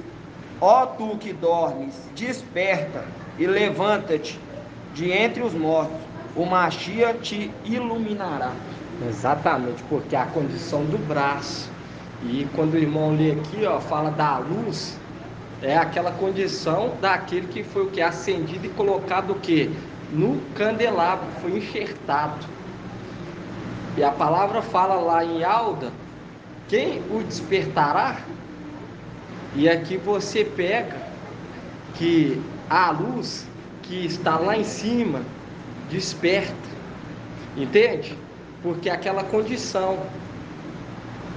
ó tu que dormes, desperta e levanta-te de entre os mortos, o Machia te iluminará. Exatamente, porque a condição do braço. E quando o irmão lê aqui, ó, fala da luz, é aquela condição daquele que foi o que? Acendido e colocado o que? No candelabro, foi enxertado. E a palavra fala lá em Alda: quem o despertará? E aqui você pega que a luz que está lá em cima desperta, entende? Porque é aquela condição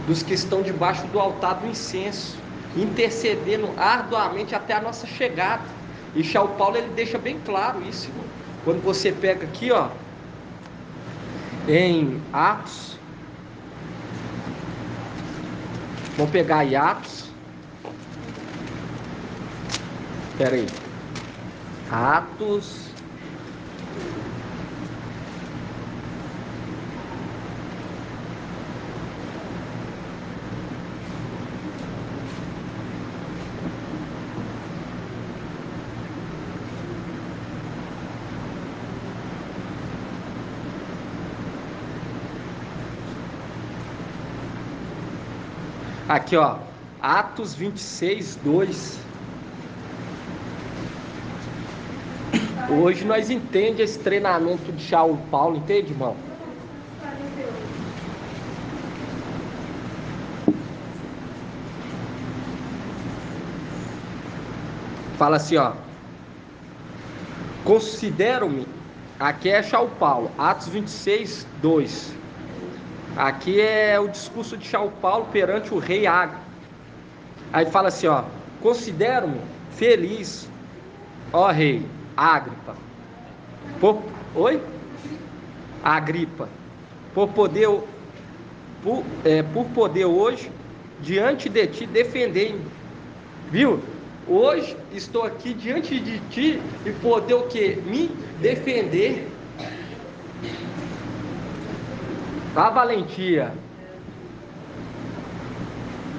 dos que estão debaixo do altar do incenso, intercedendo arduamente até a nossa chegada. E São Paulo ele deixa bem claro isso, irmão. Quando você pega aqui, ó, em Atos, vamos pegar aí Atos, espera aí, Atos, aqui ó, Atos 26:2. Hoje nós entendemos esse treinamento de São Paulo, entende, irmão? Fala assim, ó: considero-me, aqui é São Paulo, Atos 26:2. Aqui é o discurso de São Paulo perante o rei Agripa. Aí fala assim, ó: considero-me feliz, ó rei Agripa, oi? Agripa, por poder hoje diante de ti defender-me. Viu? Hoje estou aqui diante de ti e poder o quê? Me defender. A valentia.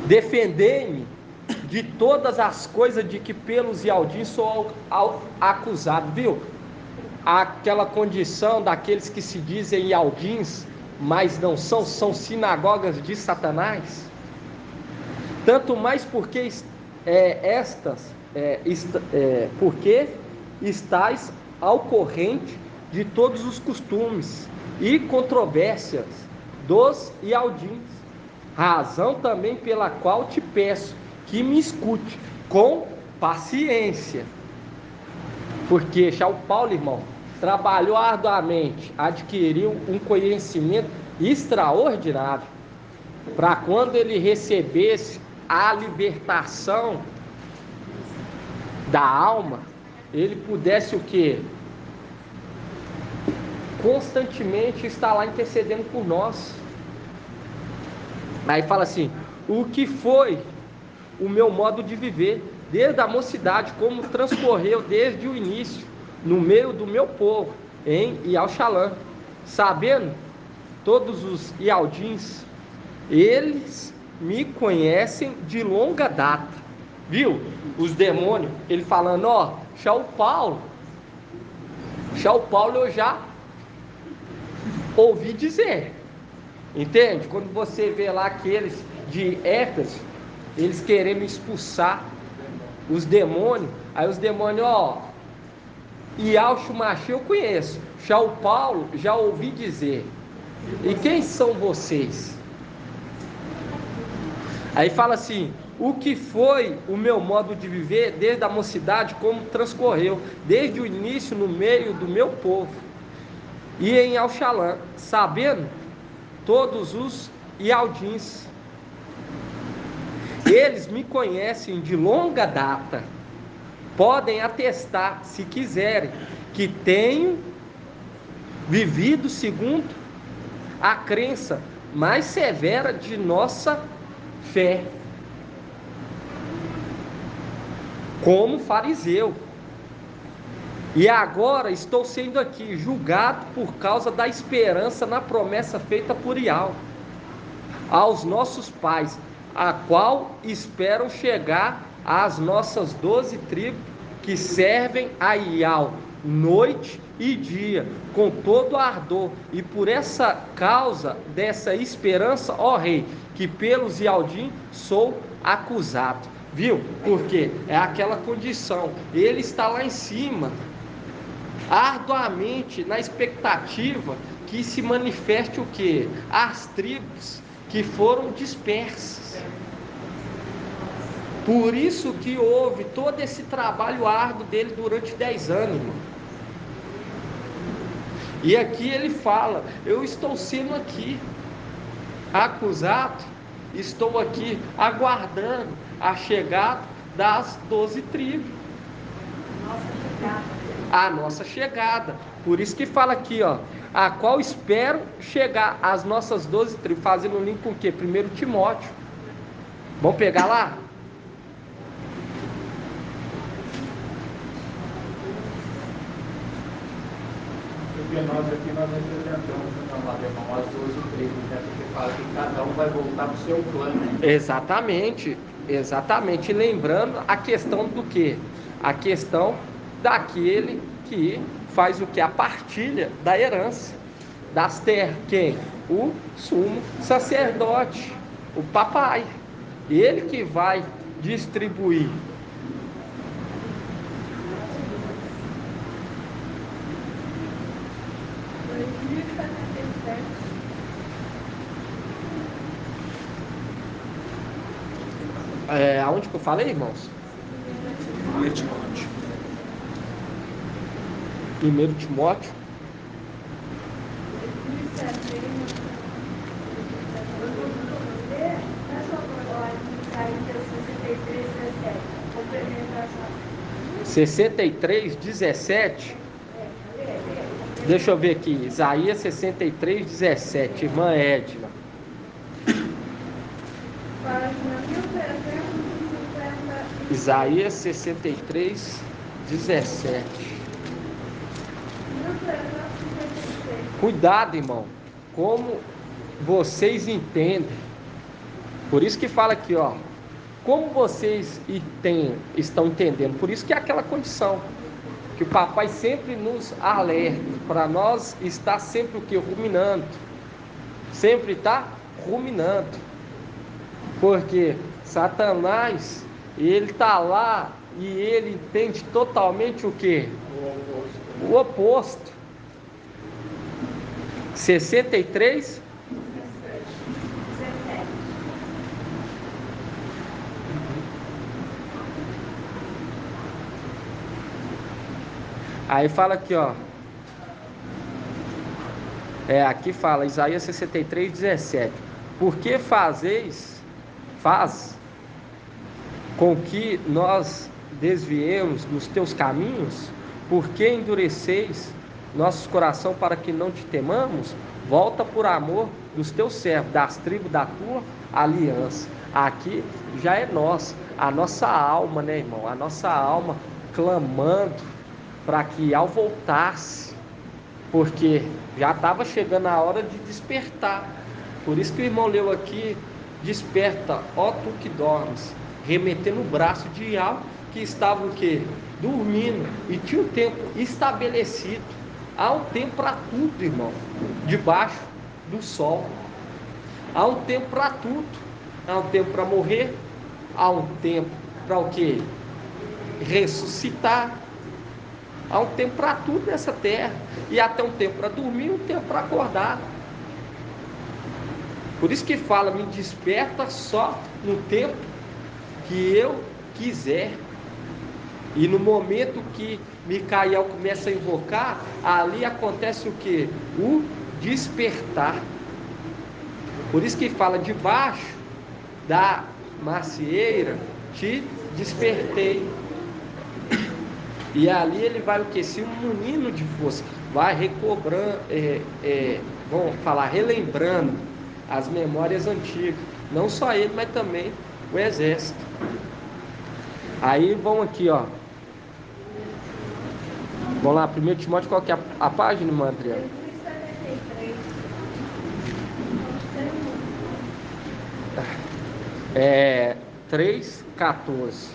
Defender-me de todas as coisas de que pelos Ialdins sou acusado, viu? Aquela condição daqueles que se dizem Ialdins, mas não são, são sinagogas de Satanás. Tanto mais porque porque estáis ao corrente de todos os costumes e controvérsias dos Ialdins, razão também pela qual te peço que me escute com paciência. Porque São Paulo, irmão, trabalhou arduamente, adquiriu um conhecimento extraordinário, para quando ele recebesse a libertação da alma, ele pudesse o quê? Constantemente estar lá intercedendo por nós. Aí fala assim: o que foi o meu modo de viver desde a mocidade, como transcorreu desde o início no meio do meu povo em Ialxalã, sabendo todos os Ialdins, eles me conhecem de longa data. Viu? Os demônios, ele falando, ó, São Paulo eu já ouvi dizer. Entende? Quando você vê lá aqueles de Éfeso, eles querendo expulsar os demônios, aí os demônios, ó, Yahshua eu conheço, São Paulo já ouvi dizer. E quem são vocês? Aí fala assim: o que foi o meu modo de viver desde a mocidade, como transcorreu desde o início no meio do meu povo e em Ialxalã, sabendo todos os Ialdins, eles me conhecem de longa data, podem atestar, se quiserem, que tenho vivido segundo a crença mais severa de nossa fé, como fariseu. E agora estou sendo aqui julgado por causa da esperança na promessa feita por Ial aos nossos pais, a qual esperam chegar às nossas 12 tribos que servem a Ial noite e dia com todo ardor. E por essa causa dessa esperança, ó rei, que pelos Ialdim sou acusado. Viu? Porque é aquela condição, ele está lá em cima, arduamente na expectativa que se manifeste o quê? As tribos que foram dispersas. Por isso que houve todo esse trabalho árduo dele durante 10 anos, irmão. E aqui ele fala: eu estou sendo aqui acusado, estou aqui aguardando a chegada das 12 tribos. A nossa chegada. Por isso que fala aqui, ó, a qual espero chegar às nossas 12 tribos, fazendo um link com o quê? 1 Timóteo. Vamos pegar lá? Porque nós aqui nós representamos as 12 tribos, né? Porque fala que cada um vai voltar para o seu plano. Exatamente, exatamente. Lembrando a questão do quê? A questão daquele que faz o que? A partilha da herança das terras. Quem? O sumo sacerdote, o papai. Ele que vai distribuir. Aonde que eu falei, irmãos? 1 Timóteo. 1 Timóteo. 63, 17. Deixa eu ver aqui. Isaías 63, 17. Irmã Edna. Página 1350. Isaías 63, 17. 1356. Cuidado, irmão. Como vocês entendem. Por isso que fala aqui, ó. Como vocês estão entendendo. Por isso que é aquela condição. Que o papai sempre nos alerta. Para nós estar sempre o quê? Ruminando. Sempre está ruminando. Porque Satanás, ele está lá e ele entende totalmente o quê? O oposto. 63. Aí fala aqui, ó. Aqui fala, Isaías 63, 17. Por que faz com que nós desviemos dos teus caminhos? Por que endureceis nossos corações para que não te temamos? Volta por amor dos teus servos, das tribos da tua aliança. Aqui já é nós, a nossa alma, né, irmão? A nossa alma clamando para que ao voltasse, porque já estava chegando a hora de despertar. Por isso que o irmão leu aqui, desperta, ó tu que dormes, remetendo o braço de Iau, que estava o quê? Dormindo, e tinha um tempo estabelecido. Há um tempo para tudo, irmão, debaixo do sol. Há um tempo para tudo. Há um tempo para morrer, há um tempo para o quê? Ressuscitar. Há um tempo para tudo nessa terra. E até um tempo para dormir, um tempo para acordar. Por isso que fala, me desperta só no tempo que eu quiser. E no momento que Micael começa a invocar, ali acontece o quê? O despertar. Por isso que fala, debaixo da macieira te despertei. E ali ele vai o quê? Se um menino de força, vai recobrando, vamos falar, relembrando as memórias antigas. Não só ele, mas também o exército. Aí vão aqui, ó. Vamos lá, 1 Timóteo, qual que é a página, irmã Adriana? 3,14.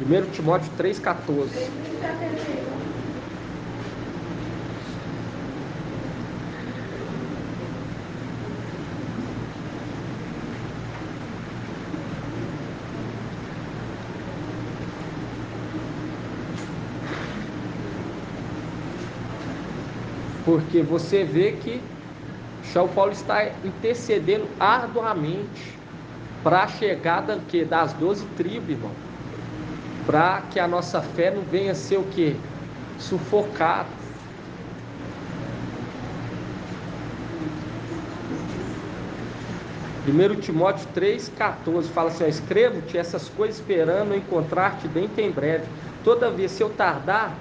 1 Timóteo 3,14. Porque você vê que São Paulo está intercedendo arduamente para a chegada das 12 tribos, irmão. Para que a nossa fé não venha ser o quê? Sufocada. Primeiro Timóteo 3,14 fala assim, ó, escrevo-te essas coisas esperando encontrar-te dentro em breve. Todavia, se eu tardar,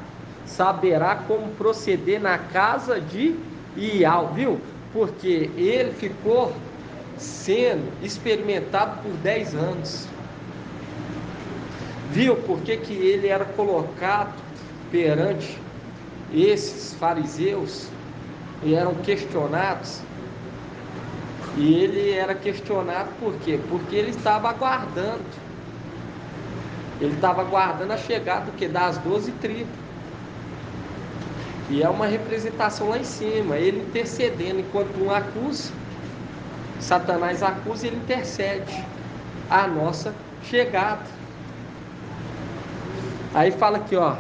saberá como proceder na casa de Iau, viu? Porque ele ficou sendo experimentado por 10 anos. Viu por que ele era colocado perante esses fariseus e eram questionados? E ele era questionado por quê? Porque ele estava aguardando. Ele estava aguardando a chegada do quê? Das 12 tribos. E é uma representação lá em cima, ele intercedendo, enquanto um acusa, Satanás acusa e ele intercede a nossa chegada. Aí fala aqui, ó,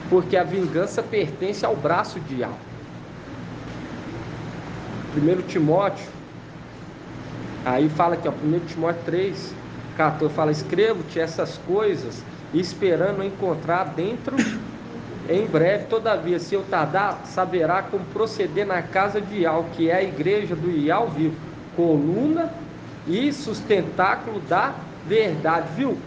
porque a vingança pertence ao braço de Iau. 1 Timóteo, aí fala aqui, ó, 1 Timóteo 3,14, fala, escrevo-te essas coisas, esperando encontrar dentro em breve. Todavia, se eu tardar, saberá como proceder na casa de Iau, que é a igreja do Iau vivo, coluna e sustentáculo da verdade, viu?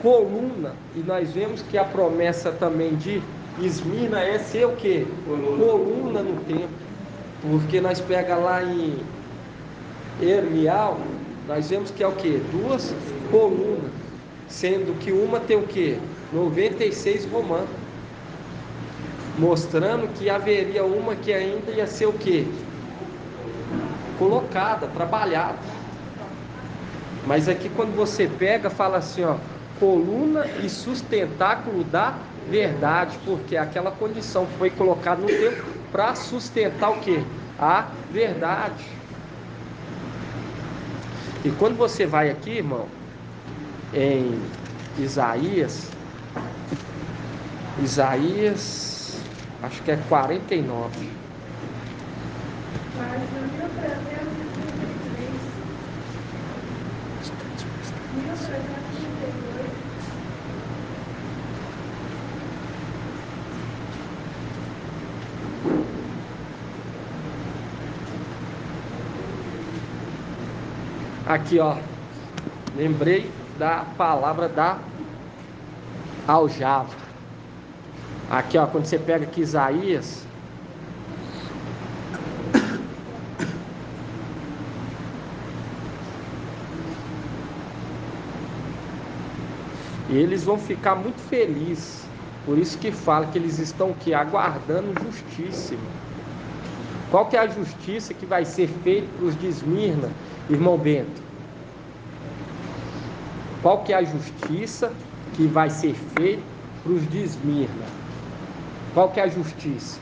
coluna, e nós vemos que a promessa também de Esmirna é ser o quê? Coluna no templo, porque nós pega lá em Hermial, nós vemos que é o quê? 2 colunas, sendo que uma tem o quê? 96 romanos, mostrando que haveria uma que ainda ia ser o quê? Colocada, trabalhada. Mas aqui quando você pega, fala assim, ó, coluna e sustentáculo da verdade, porque aquela condição foi colocada no tempo para sustentar o quê? A verdade. E quando você vai aqui, irmão, em Isaías, acho que é 49. Página 1333. 1332. Aqui, ó, lembrei da palavra da aljava. Aqui, ó, quando você pega aqui Isaías, e eles vão ficar muito felizes. Por isso que fala que eles estão aqui aguardando justiça. Qual que é a justiça que vai ser feita para os de Esmirna, irmão Bento? Qual que é a justiça que vai ser feita para os de Esmirna? Qual que é a justiça?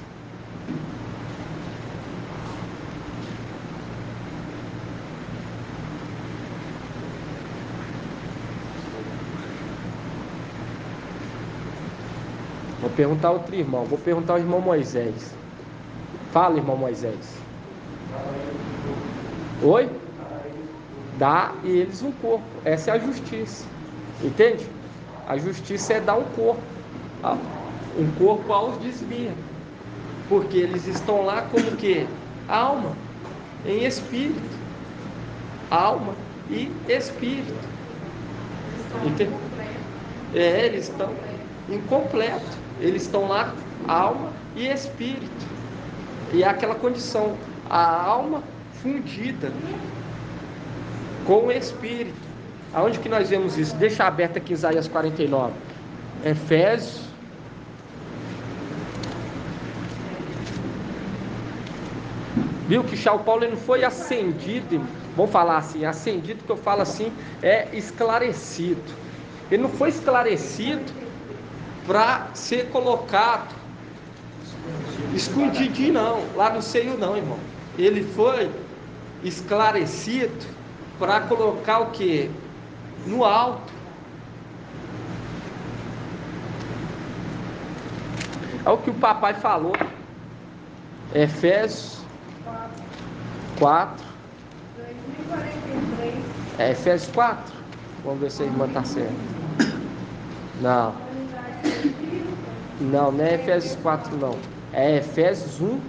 Vou perguntar a outro irmão, vou perguntar ao irmão Moisés. Fala, irmão Moisés. Oi? Dá e eles um corpo. Essa é a justiça. Entende? A justiça é dar um corpo. Um corpo aos de Esmirna. Porque eles estão lá como que? Alma, em espírito. Alma e espírito. Entende? Eles estão incompletos. Eles estão lá, alma e espírito. E é aquela condição, a alma fundida com o espírito. Aonde que nós vemos isso? Deixa aberto aqui Isaías 49. Efésios. Viu que São Paulo ele não foi ascendido, vamos falar assim, ascendido que eu falo assim, é esclarecido. Ele não foi esclarecido para ser colocado escondidinho não, lá no seio não, irmão. Ele foi esclarecido para colocar o que? No alto. É o que o papai falou. Efésios 4. 2043. É Efésios 4? Vamos ver se a irmã está certa. Não. Não, não é Efésios 4 não. É Efésios 1.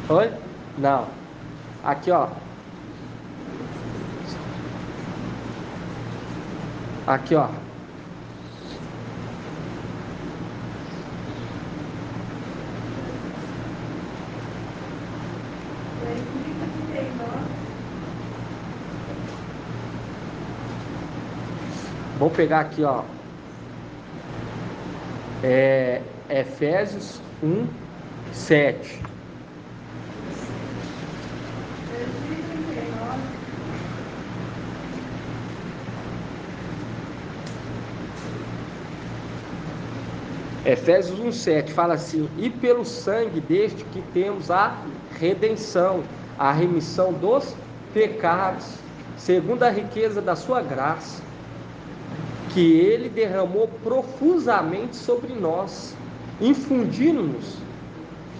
Oi? Não. Aqui, ó. Aqui, ó. Vamos pegar aqui, ó. Efésios 1, 7. Efésios 1,7 fala assim: e pelo sangue deste que temos a redenção, a remissão dos pecados, segundo a riqueza da sua graça, que ele derramou profusamente sobre nós, infundindo-nos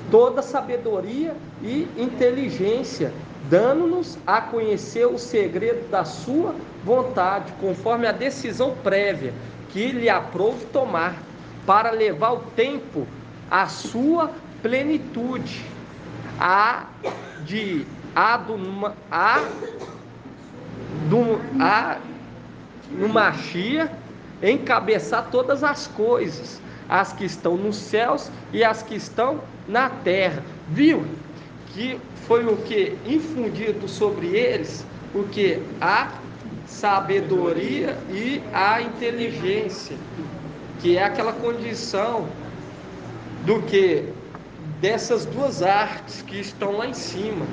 toda sabedoria e inteligência, dando-nos a conhecer o segredo da sua vontade, conforme a decisão prévia que lhe aprouve tomar, para levar o tempo à sua plenitude, no Mashiach encabeçar todas as coisas, as que estão nos céus e as que estão na terra. Viu que foi o que infundido sobre eles, o que a sabedoria e a inteligência, que é aquela condição do que dessas duas artes que estão lá em cima.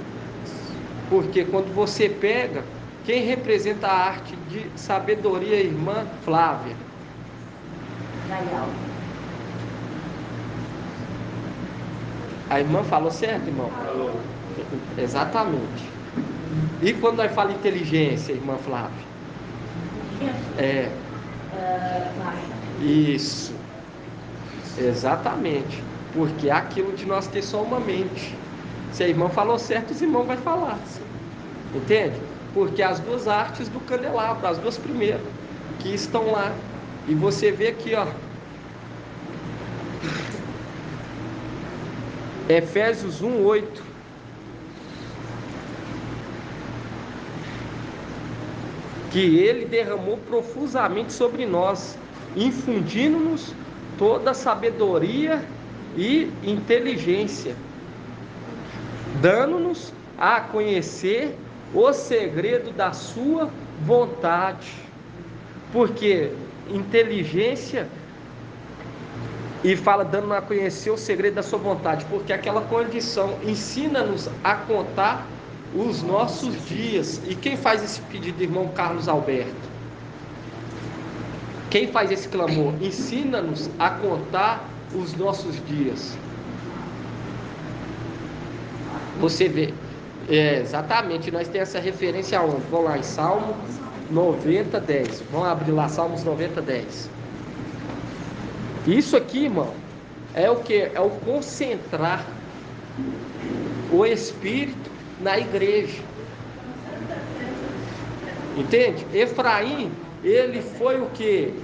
Porque quando você pega, quem representa a arte de sabedoria, irmã Flávia? A irmã falou certo, irmão? Falou. Exatamente. E quando nós falamos inteligência, irmã Flávia? Isso. Exatamente. Porque é aquilo de nós ter só uma mente. Se a irmã falou certo, os irmãos vão falar. Entende? Porque as duas artes do candelabro, as duas primeiras, que estão lá. E você vê aqui, ó. Efésios 1:8. Que ele derramou profusamente sobre nós, infundindo-nos toda sabedoria e inteligência, dando-nos a conhecer o segredo da sua vontade. Porque inteligência, e fala dando a conhecer o segredo da sua vontade, porque aquela condição ensina-nos a contar os nossos dias. E quem faz esse pedido, irmão Carlos Alberto? Quem faz esse clamor? Ensina-nos a contar os nossos dias. Você vê, exatamente, nós temos essa referência aonde? Vamos lá em Salmo 90:10. Vamos abrir lá, Salmos 90:10. Isso aqui, irmão, é o que? É o concentrar o Espírito na igreja. Entende? Efraim, ele foi o que?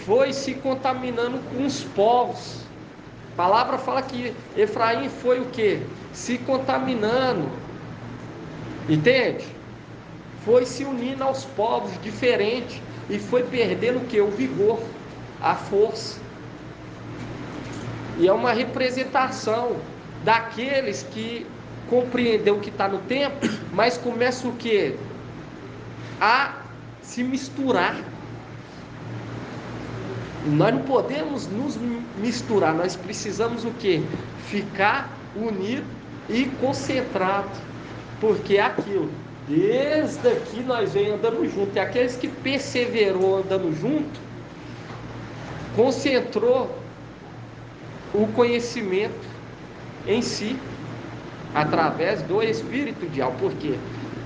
Foi se contaminando com os povos. A palavra fala que Efraim foi o que? Se contaminando. Entende? Foi se unindo aos povos diferentes e foi perdendo o que? O vigor, a força. E é uma representação daqueles que compreendeu o que está no tempo, mas começa o que? A se misturar. Nós não podemos nos misturar, nós precisamos o que? Ficar unido e concentrado, porque é aquilo, desde aqui nós vem andando junto, e aqueles que perseverou andando junto, concentrou o conhecimento em si, através do Espírito de alma. Porque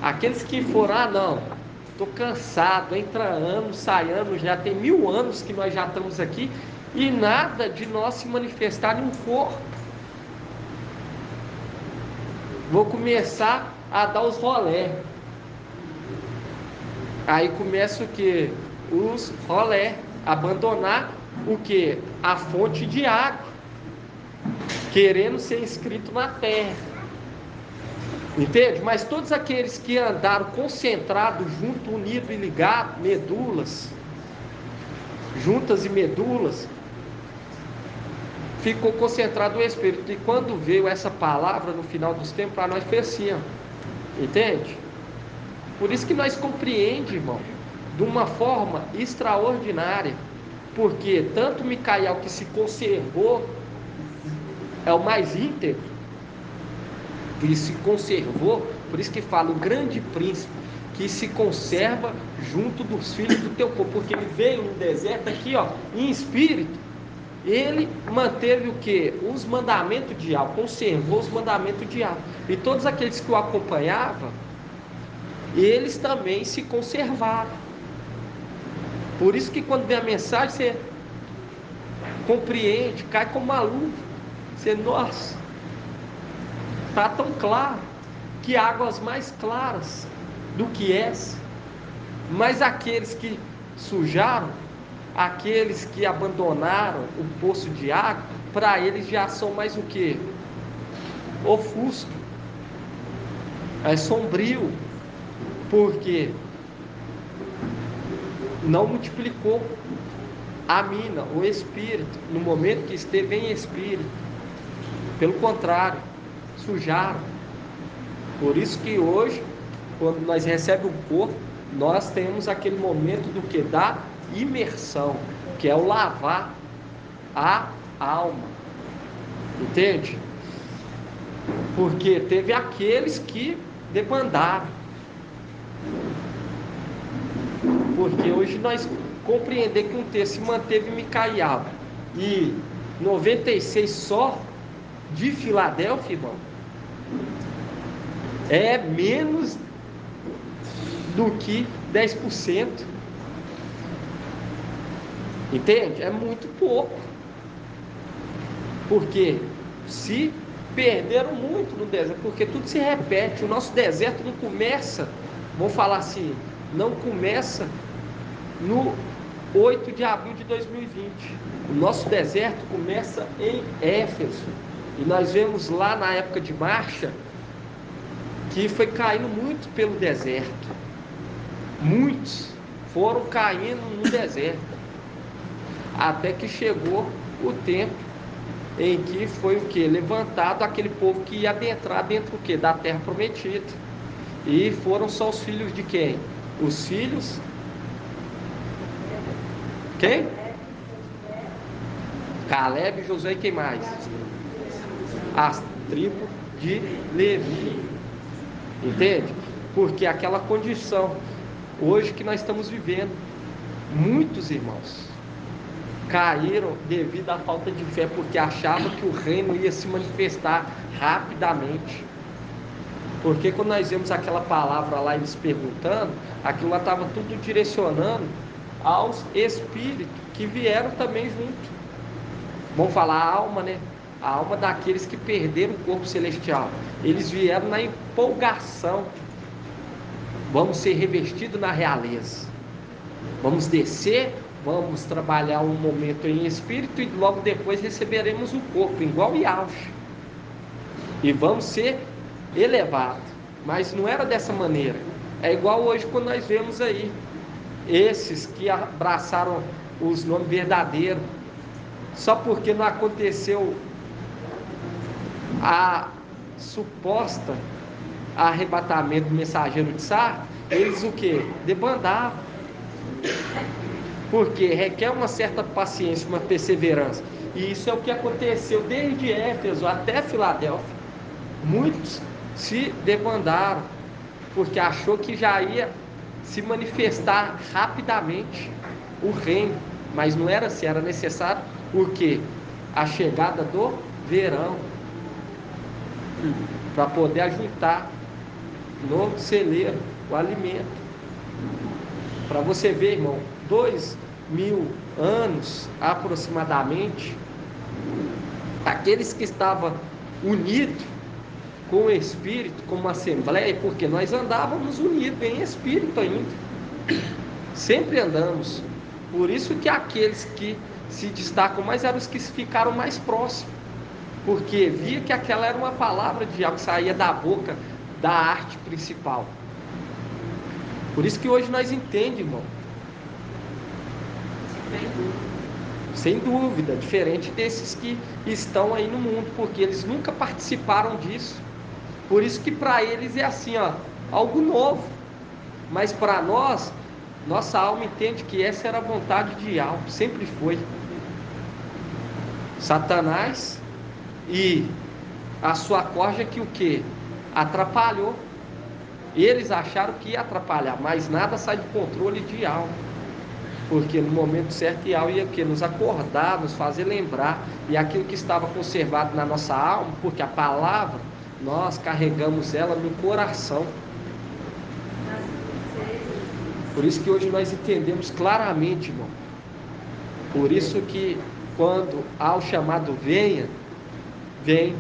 aqueles que foram, não, estou cansado, entra ano, sai ano, já tem 1000 anos que nós já estamos aqui, e nada de nós se manifestar em um corpo. Vou começar a dar os rolé. Aí começa o que? Os rolé, abandonar o que? A fonte de água, querendo ser inscrito na terra. Entende? Mas todos aqueles que andaram concentrados, junto, unido e ligado, medulas, juntas e medulas, ficou concentrado o Espírito. E quando veio essa palavra no final dos tempos, para nós fez assim, ó. Entende? Por isso que nós compreendemos, irmão, de uma forma extraordinária. Porque tanto Micael, que se conservou, é o mais íntegro, que se conservou, por isso que fala o grande príncipe, que se conserva junto dos filhos do teu povo, porque ele veio no deserto aqui, ó, em espírito, ele manteve o que? Os mandamentos de Yahweh, conservou os mandamentos de Yahweh, e todos aqueles que o acompanhavam, eles também se conservaram. Por isso que quando vem a mensagem, você compreende, cai como uma luva, você, nossa, está tão claro, que águas mais claras do que essa. Mas aqueles que sujaram, aqueles que abandonaram o poço de água, para eles já são mais o que? ofusca, é sombrio, porque não multiplicou a mina, o espírito, no momento que esteve em espírito. Pelo contrário, sujaram. Por isso que hoje, quando nós recebemos o corpo, nós temos aquele momento do que? Da imersão, que é o lavar a alma. Entende? Porque teve aqueles que debandaram. Porque hoje nós compreender que um terço se manteve em Micaial e 96 só de Filadélfia, irmão, é menos do que 10%. Entende? É muito pouco. Porque se perderam muito no deserto, porque tudo se repete. O nosso deserto não começa, vou falar assim, não começa no 8 de abril de 2020. O nosso deserto começa em Éfeso. E nós vemos lá na época de marcha que foi caindo muito pelo deserto. Muitos foram caindo no deserto. Até que chegou o tempo em que foi o que? Levantado aquele povo que ia adentrar dentro do que? Da terra prometida. E foram só os filhos de quem? Os filhos... Quem? Caleb, Josué e quem mais? As tribos de Levi. Entende? Porque aquela condição hoje que nós estamos vivendo, muitos irmãos caíram devido à falta de fé, porque achavam que o reino ia se manifestar rapidamente. Porque quando nós vemos aquela palavra lá, eles perguntando, aquilo lá estava tudo direcionando aos espíritos que vieram também junto. Vamos falar a alma, né? A alma daqueles que perderam o corpo celestial. Eles vieram na empolgação. Vamos ser revestidos na realeza. Vamos descer, vamos trabalhar um momento em espírito e logo depois receberemos o corpo, igual Yaush. E vamos ser elevados. Mas não era dessa maneira. É igual hoje quando nós vemos aí esses que abraçaram os nomes verdadeiros, só porque não aconteceu a suposta arrebatamento do mensageiro de Sar, eles o que? Debandavam. Porque requer uma certa paciência, uma perseverança. E isso é o que aconteceu desde Éfeso até Filadélfia. Muitos se debandaram, porque achou que já ia se manifestar rapidamente o reino. Mas não era assim, era necessário o quê? A chegada do verão, para poder ajuntar no celeiro o alimento. Para você ver, irmão, 2000 anos aproximadamente, aqueles que estavam unidos com o Espírito, como assembleia, porque nós andávamos unidos em Espírito ainda, sempre andamos. Por isso que aqueles que se destacam mais eram os que ficaram mais próximos, porque via que aquela era uma palavra de algo que saía da boca da arte principal. Por isso que hoje nós entendemos, irmão. Sem dúvida, diferente desses que estão aí no mundo, porque eles nunca participaram disso. Por isso que para eles é assim, ó, algo novo. Mas para nós, nossa alma entende que essa era a vontade de algo, sempre foi. Satanás e a sua corja que o que? Atrapalhou. Eles acharam que ia atrapalhar, mas nada sai do controle de algo. Porque no momento certo Yahweh ia que nos acordar, nos fazer lembrar, e aquilo que estava conservado na nossa alma, porque a palavra, nós carregamos ela no coração. Por isso que hoje nós entendemos claramente, irmão. Por isso que quando há o chamado venha, vem,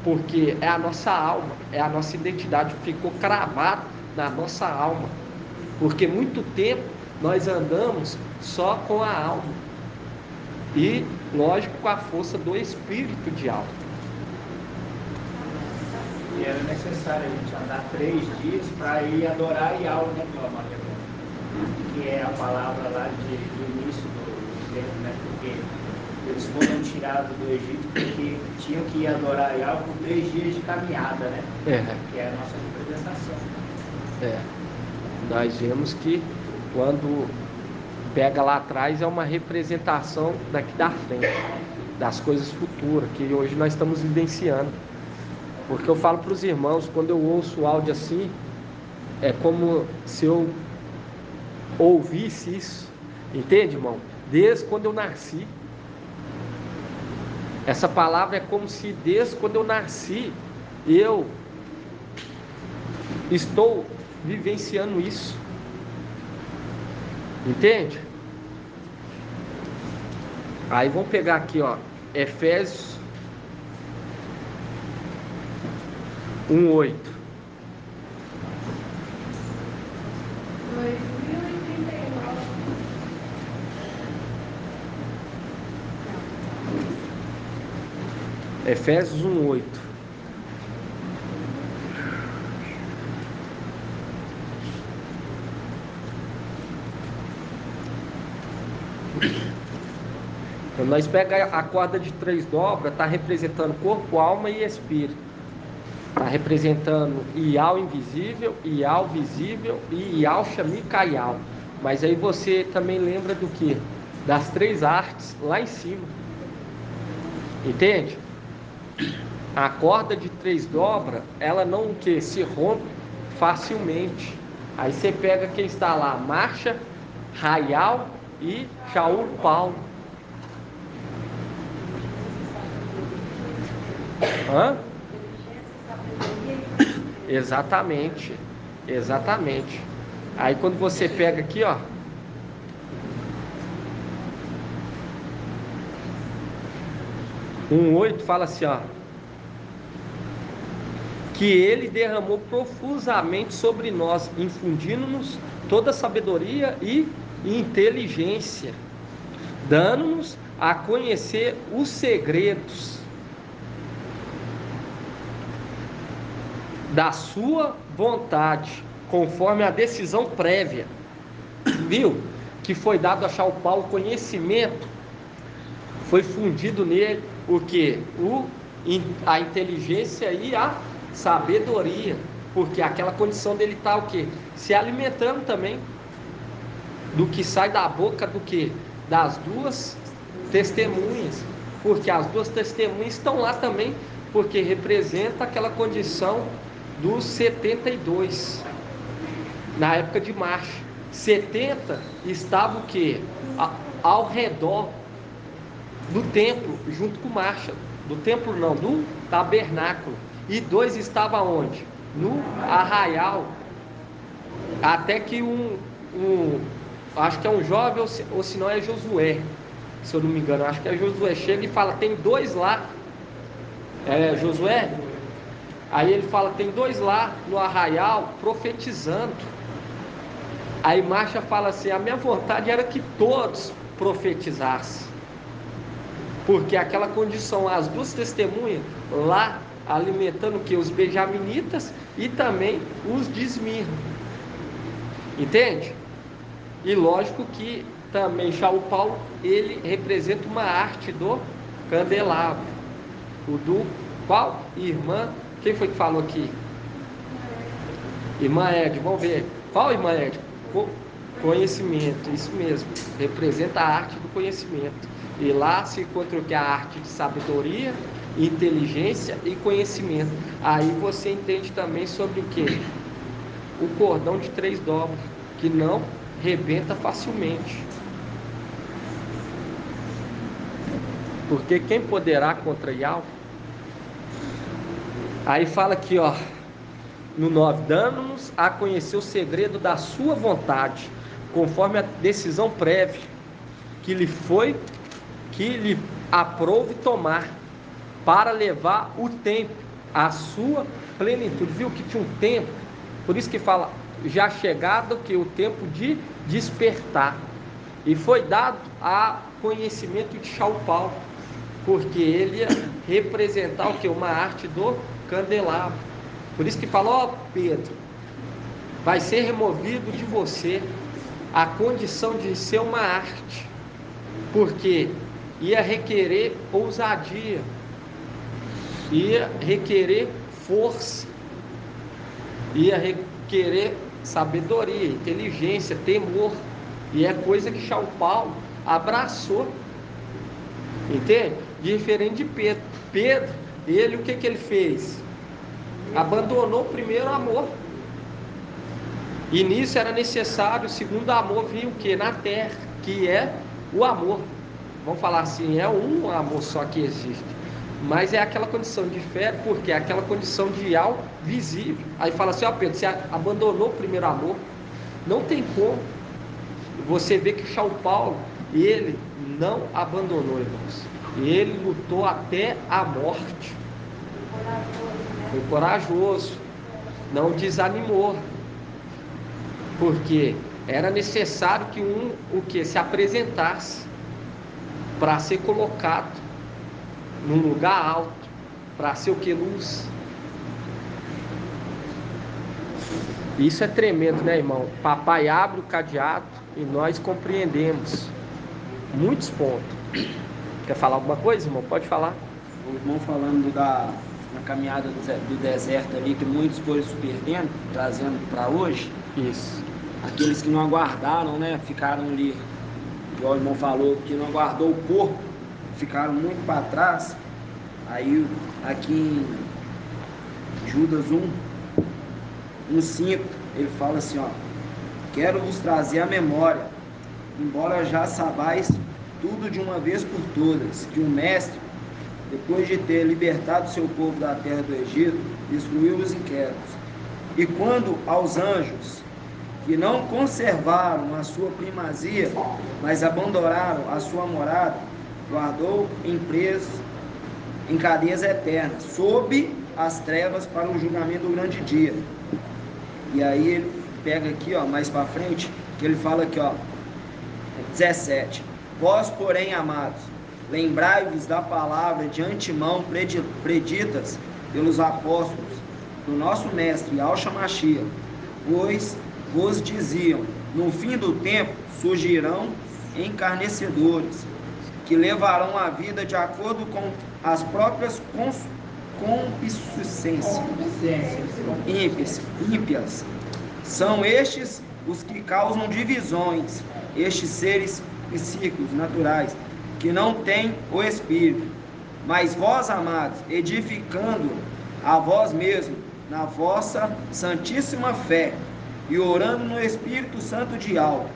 porque é a nossa alma, é a nossa identidade, ficou cravado na nossa alma. Porque muito tempo nós andamos só com a alma e, lógico, com a força do espírito de alma. E era necessário a gente andar 3 dias para ir adorar Yahweh, né, que é a palavra lá do início do tempo, né? Porque eles foram tirados do Egito porque tinham que ir adorar Yahweh por 3 dias de caminhada, né? Que é a nossa representação. Nós vemos que quando pega lá atrás é uma representação daqui da frente, das coisas futuras, que hoje nós estamos vivenciando. Porque eu falo para os irmãos, quando eu ouço o áudio assim, é como se eu ouvisse isso, entende, irmão? Desde quando eu nasci. Essa palavra é como se desde quando eu nasci, eu estou vivenciando isso. Entende? Aí vamos pegar aqui, ó, Efésios 1:8. 2039. Efésios 1:8. Quando nós pegamos a corda de 3 dobras, está representando corpo, alma e espírito. Está representando Ial invisível, Ial visível e Ial Shamikaial. Mas aí você também lembra do que? Das 3 artes lá em cima. Entende? A corda de 3 dobras, ela não que se rompe facilmente. Aí você pega quem está lá, Marcha, Raial e Shaul Paulo. Hã? Exatamente. Exatamente. Aí quando você pega aqui, ó, um 8 fala assim, ó, que ele derramou profusamente sobre nós, infundindo-nos toda sabedoria e inteligência, dando-nos a conhecer os segredos da sua vontade, conforme a decisão prévia, viu? Que foi dado a Shaul Paulo conhecimento, foi fundido nele o que? A inteligência e a sabedoria, porque aquela condição dele está o que? Se alimentando também do que sai da boca do que? Das 2 testemunhas, porque as 2 testemunhas estão lá também, porque representa aquela condição dos 72 na época de marcha. 70 estava o que? Ao redor do templo, junto com marcha, do templo não, do tabernáculo, e 2 estava onde? No arraial, até que acho que é um jovem, ou se não é Josué, se eu não me engano, acho que é Josué, chega e fala, tem 2 lá, Josué, aí ele fala, tem 2 lá no arraial, profetizando. Aí Marcha fala assim, a minha vontade era que todos profetizassem, porque aquela condição, as 2 testemunhas lá, alimentando o que? Os benjaminitas e também os de Esmirna, entende? E lógico que também Shaul Paulo, ele representa uma arte do candelabro, o do qual? Irmã, quem foi que falou aqui? Irmã Ed, vamos ver, qual irmã Ed? Conhecimento, isso mesmo, representa a arte do conhecimento. E lá se encontra o que? A arte de sabedoria, inteligência e conhecimento. Aí você entende também sobre o que? O cordão de 3 dobras, que não rebenta facilmente. Porque quem poderá contra Yahweh? Aí fala aqui, ó, no 9, dando-nos a conhecer o segredo da sua vontade, conforme a decisão prévia que lhe aprove tomar, para levar o tempo à sua plenitude. Viu que tinha um tempo, por isso que fala, já chegado que o tempo de despertar, e foi dado a conhecimento de Shaul Paulo, porque ele ia representar o que? Uma arte do candelabro. Por isso que fala, ó Pedro, vai ser removido de você a condição de ser uma arte, porque ia requerer ousadia, ia requerer força, ia requerer sabedoria, inteligência, temor, e é coisa que São Paulo abraçou, entende? Diferente de Pedro. Pedro, ele, o que ele fez? Abandonou o primeiro amor, e nisso era necessário o segundo amor vir o que? Na terra, que é o amor. Vamos falar assim, é um amor só que existe, mas é aquela condição de fé, porque é aquela condição de algo visível. Aí fala assim, ó Pedro, você abandonou o primeiro amor. Não tem como. Você vê que São Paulo, ele não abandonou, irmãos. Ele lutou até a morte. Foi corajoso, não desanimou, porque era necessário que se apresentasse para ser colocado num lugar alto, para ser o que? Luz. Isso é tremendo, né, irmão? Papai abre o cadeado e nós compreendemos muitos pontos. Quer falar alguma coisa, irmão? Pode falar. O irmão falando na caminhada do deserto ali, que muitos foram se perdendo, trazendo para hoje. Isso. Aqueles que não aguardaram, né, ficaram ali, igual o irmão falou, que não aguardou o corpo, ficaram muito para trás. Aí aqui em Judas 1:5, ele fala assim, ó: quero vos trazer à memória, embora já sabais tudo de uma vez por todas, que o mestre, depois de ter libertado seu povo da terra do Egito, destruiu os inquietos. E quando aos anjos, que não conservaram a sua primazia, mas abandonaram a sua morada, guardou em cadeias eternas, sob as trevas, para o julgamento do grande dia. E aí ele pega aqui, ó, mais para frente, que ele fala aqui, ó, 17. Vós, porém, amados, lembrai-vos da palavra de antemão preditas pelos apóstolos do nosso mestre Yahshua Mashiach, pois vos diziam, no fim do tempo surgirão encarnecedores, que levarão a vida de acordo com as próprias concupiscências ímpias. São estes os que causam divisões, estes seres psíquicos naturais, que não têm o Espírito. Mas vós, amados, edificando a vós mesmos na vossa santíssima fé, e orando no Espírito Santo de Yahweh,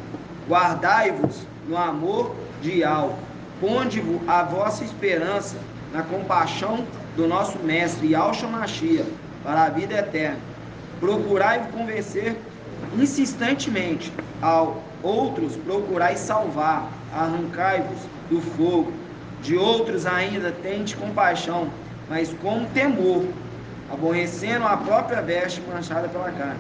guardai-vos no amor de Yahweh, ponde-vos a vossa esperança na compaixão do nosso Mestre Yahshua Mashiach, para a vida eterna. Procurai convencer insistentemente ao outros, procurai salvar, arrancai-vos do fogo. De outros ainda tende compaixão, mas com temor, aborrecendo a própria veste manchada pela carne.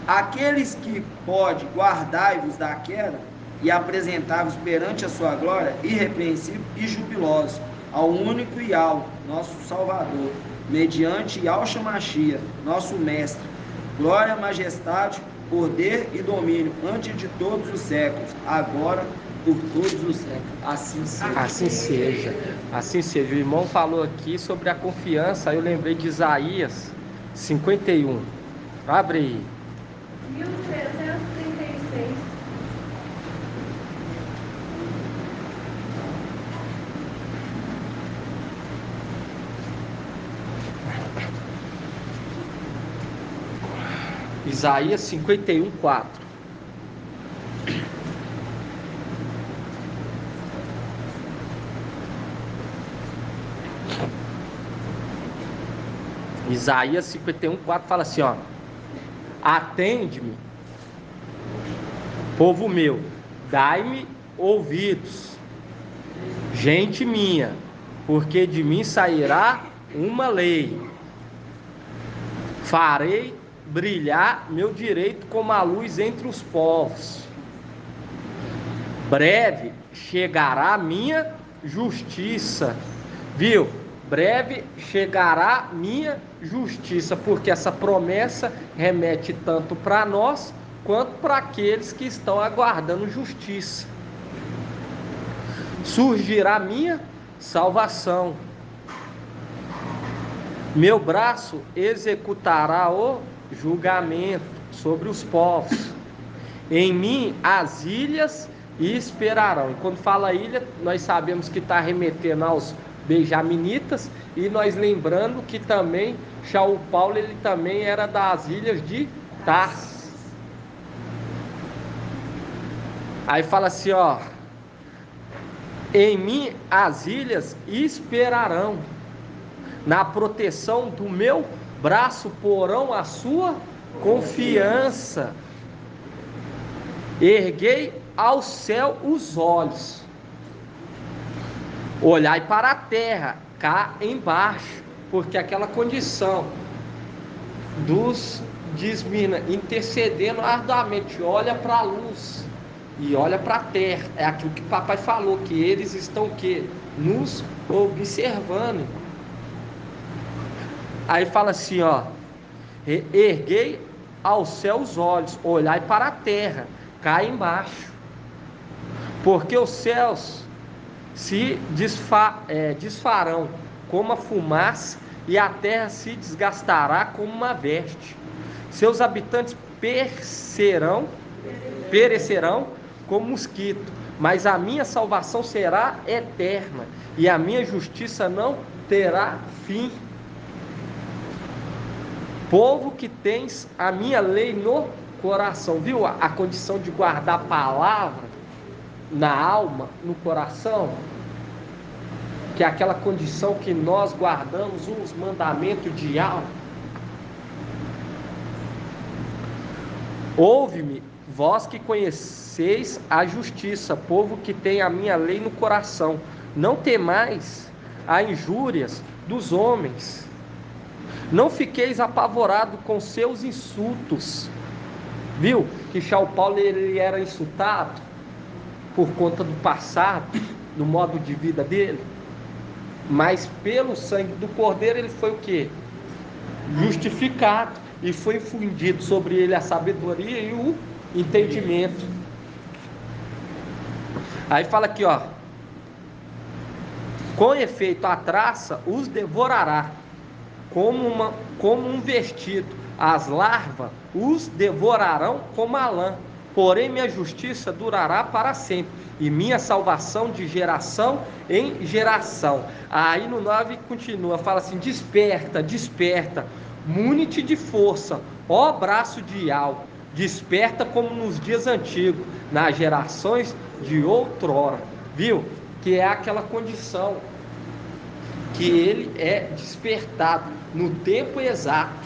Aqueles que pode, guardai-vos da queda e apresentai-vos perante a sua glória, irrepreensível e jubilosos, ao único Yahweh, nosso Salvador, mediante Yahshua Mashiach, nosso Mestre, glória, majestade, poder e domínio, antes de todos os séculos, agora, por todos os séculos. Assim seja. Assim seja. Assim seja. O irmão falou aqui sobre a confiança, aí eu lembrei de Isaías 51. Abre aí. 1336. Isaías 51:4. Isaías 51:4 fala assim, ó: atende-me, povo meu, dai-me ouvidos, gente minha, porque de mim sairá uma lei, farei brilhar meu direito como a luz entre os povos, breve chegará a minha justiça, viu? breve chegará minha justiça, porque essa promessa remete tanto para nós quanto para aqueles que estão aguardando justiça. Surgirá minha salvação. Meu braço executará o julgamento sobre os povos. Em mim as ilhas esperarão. E quando fala ilha, nós sabemos que está remetendo aos benjaminitas, e nós lembrando que também Shaul Paulo, ele também era das ilhas de Tarsis. Aí fala assim, ó: em mim as ilhas esperarão, na proteção do meu braço porão a sua confiança. Erguei ao céu os olhos, olhai para a terra, cá embaixo, porque aquela condição dos de Esmirna intercedendo arduamente, olha para a luz e olha para a terra, é aquilo que o papai falou, que eles estão o quê? Nos observando. Aí fala assim, ó: erguei ao céu os olhos, olhai para a terra, cá embaixo, porque os céus se desfarão como a fumaça, e a terra se desgastará como uma veste. Seus habitantes perecerão como mosquito, mas a minha salvação será eterna, e a minha justiça não terá fim. Povo que tens a minha lei no coração. Viu a condição de guardar a palavra na alma, no coração? Que é aquela condição que nós guardamos os mandamentos de alma. Ouve-me, vós que conheceis a justiça, povo que tem a minha lei no coração. Não temais as injúrias dos homens. Não fiqueis apavorado com seus insultos. Viu que Shaul Paulo, ele era insultado por conta do passado, do modo de vida dele, mas pelo sangue do Cordeiro ele foi o quê? Justificado, e foi infundido sobre ele a sabedoria e o entendimento. Aí fala aqui, ó: com efeito a traça os devorará como um vestido, as larvas os devorarão como a lã, porém minha justiça durará para sempre, e minha salvação de geração em geração. Aí no 9 continua, fala assim: desperta, desperta, mune-te de força, ó braço de Iau, desperta como nos dias antigos, nas gerações de outrora. Viu? Que é aquela condição que ele é despertado no tempo exato,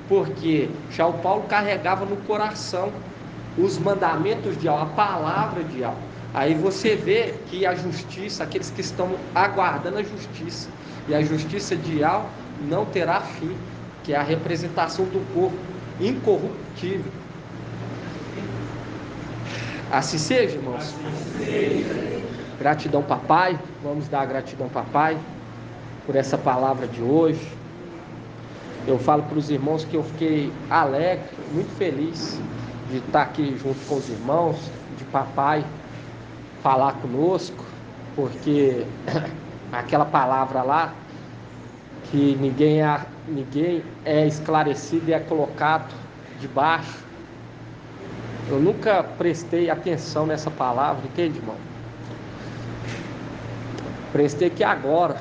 porque Shaul Paulo carregava no coração os mandamentos de Iau, a palavra de Iau. Aí você vê que a justiça, aqueles que estão aguardando a justiça, e a justiça de Iau não terá fim, que é a representação do corpo incorruptível. Assim seja, irmãos. Assim seja. Gratidão, papai. Vamos dar gratidão, papai, por essa palavra de hoje. Eu falo para os irmãos que eu fiquei alegre, muito feliz de estar aqui junto com os irmãos, de papai falar conosco, porque aquela palavra lá, que ninguém é esclarecido e é colocado debaixo, eu nunca prestei atenção nessa palavra, entende, irmão? Prestei que agora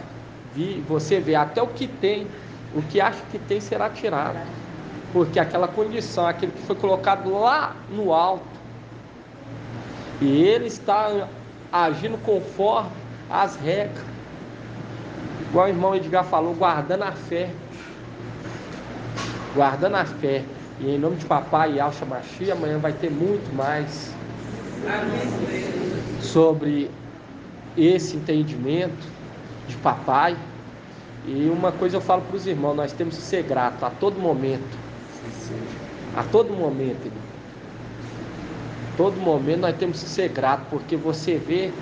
você vê até o que tem, o que acha que tem será tirado, porque aquela condição, aquele que foi colocado lá no alto, e ele está agindo conforme as regras, igual o irmão Edgar falou, guardando a fé, e em nome de papai e Yahshua Mashiach, amanhã vai ter muito mais sobre esse entendimento de papai. E uma coisa eu falo para os irmãos: nós temos que ser gratos a todo momento, irmão. Todo momento nós temos que ser gratos, porque você vê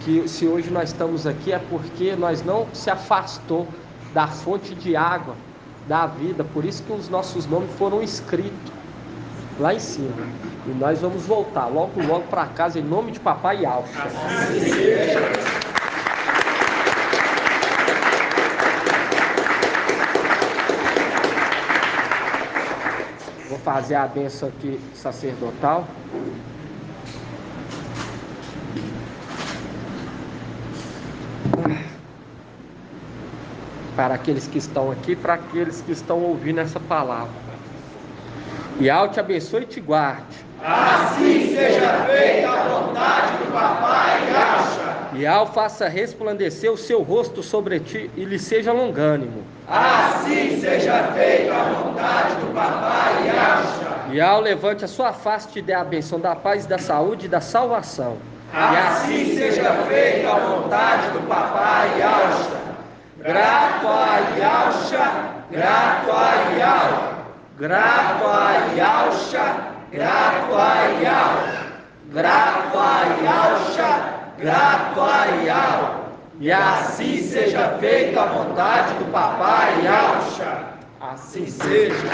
que se hoje nós estamos aqui é porque nós não se afastou da fonte de água, da vida. Por isso que os nossos nomes foram escritos lá em cima. E nós vamos voltar logo para casa em nome de Papai Alcha. Vou fazer a bênção aqui sacerdotal. Para aqueles que estão aqui, para aqueles que estão ouvindo essa palavra. E Al te abençoe e te guarde. Assim seja feita a vontade do Papai Alcha. E Al faça resplandecer o seu rosto sobre ti e lhe seja longânimo. Assim seja feita a vontade do Papai Alcha. E Al levante a sua face e te dê a benção da paz, da saúde e da salvação. Assim seja feita a vontade do Papai Alcha. Grato a Yalcha, grato a Yal. Grato a Yalcha, grato a Yal. Grato a Yalcha, grato a Yal. E assim seja feita a vontade do Papai Alcha. Assim seja.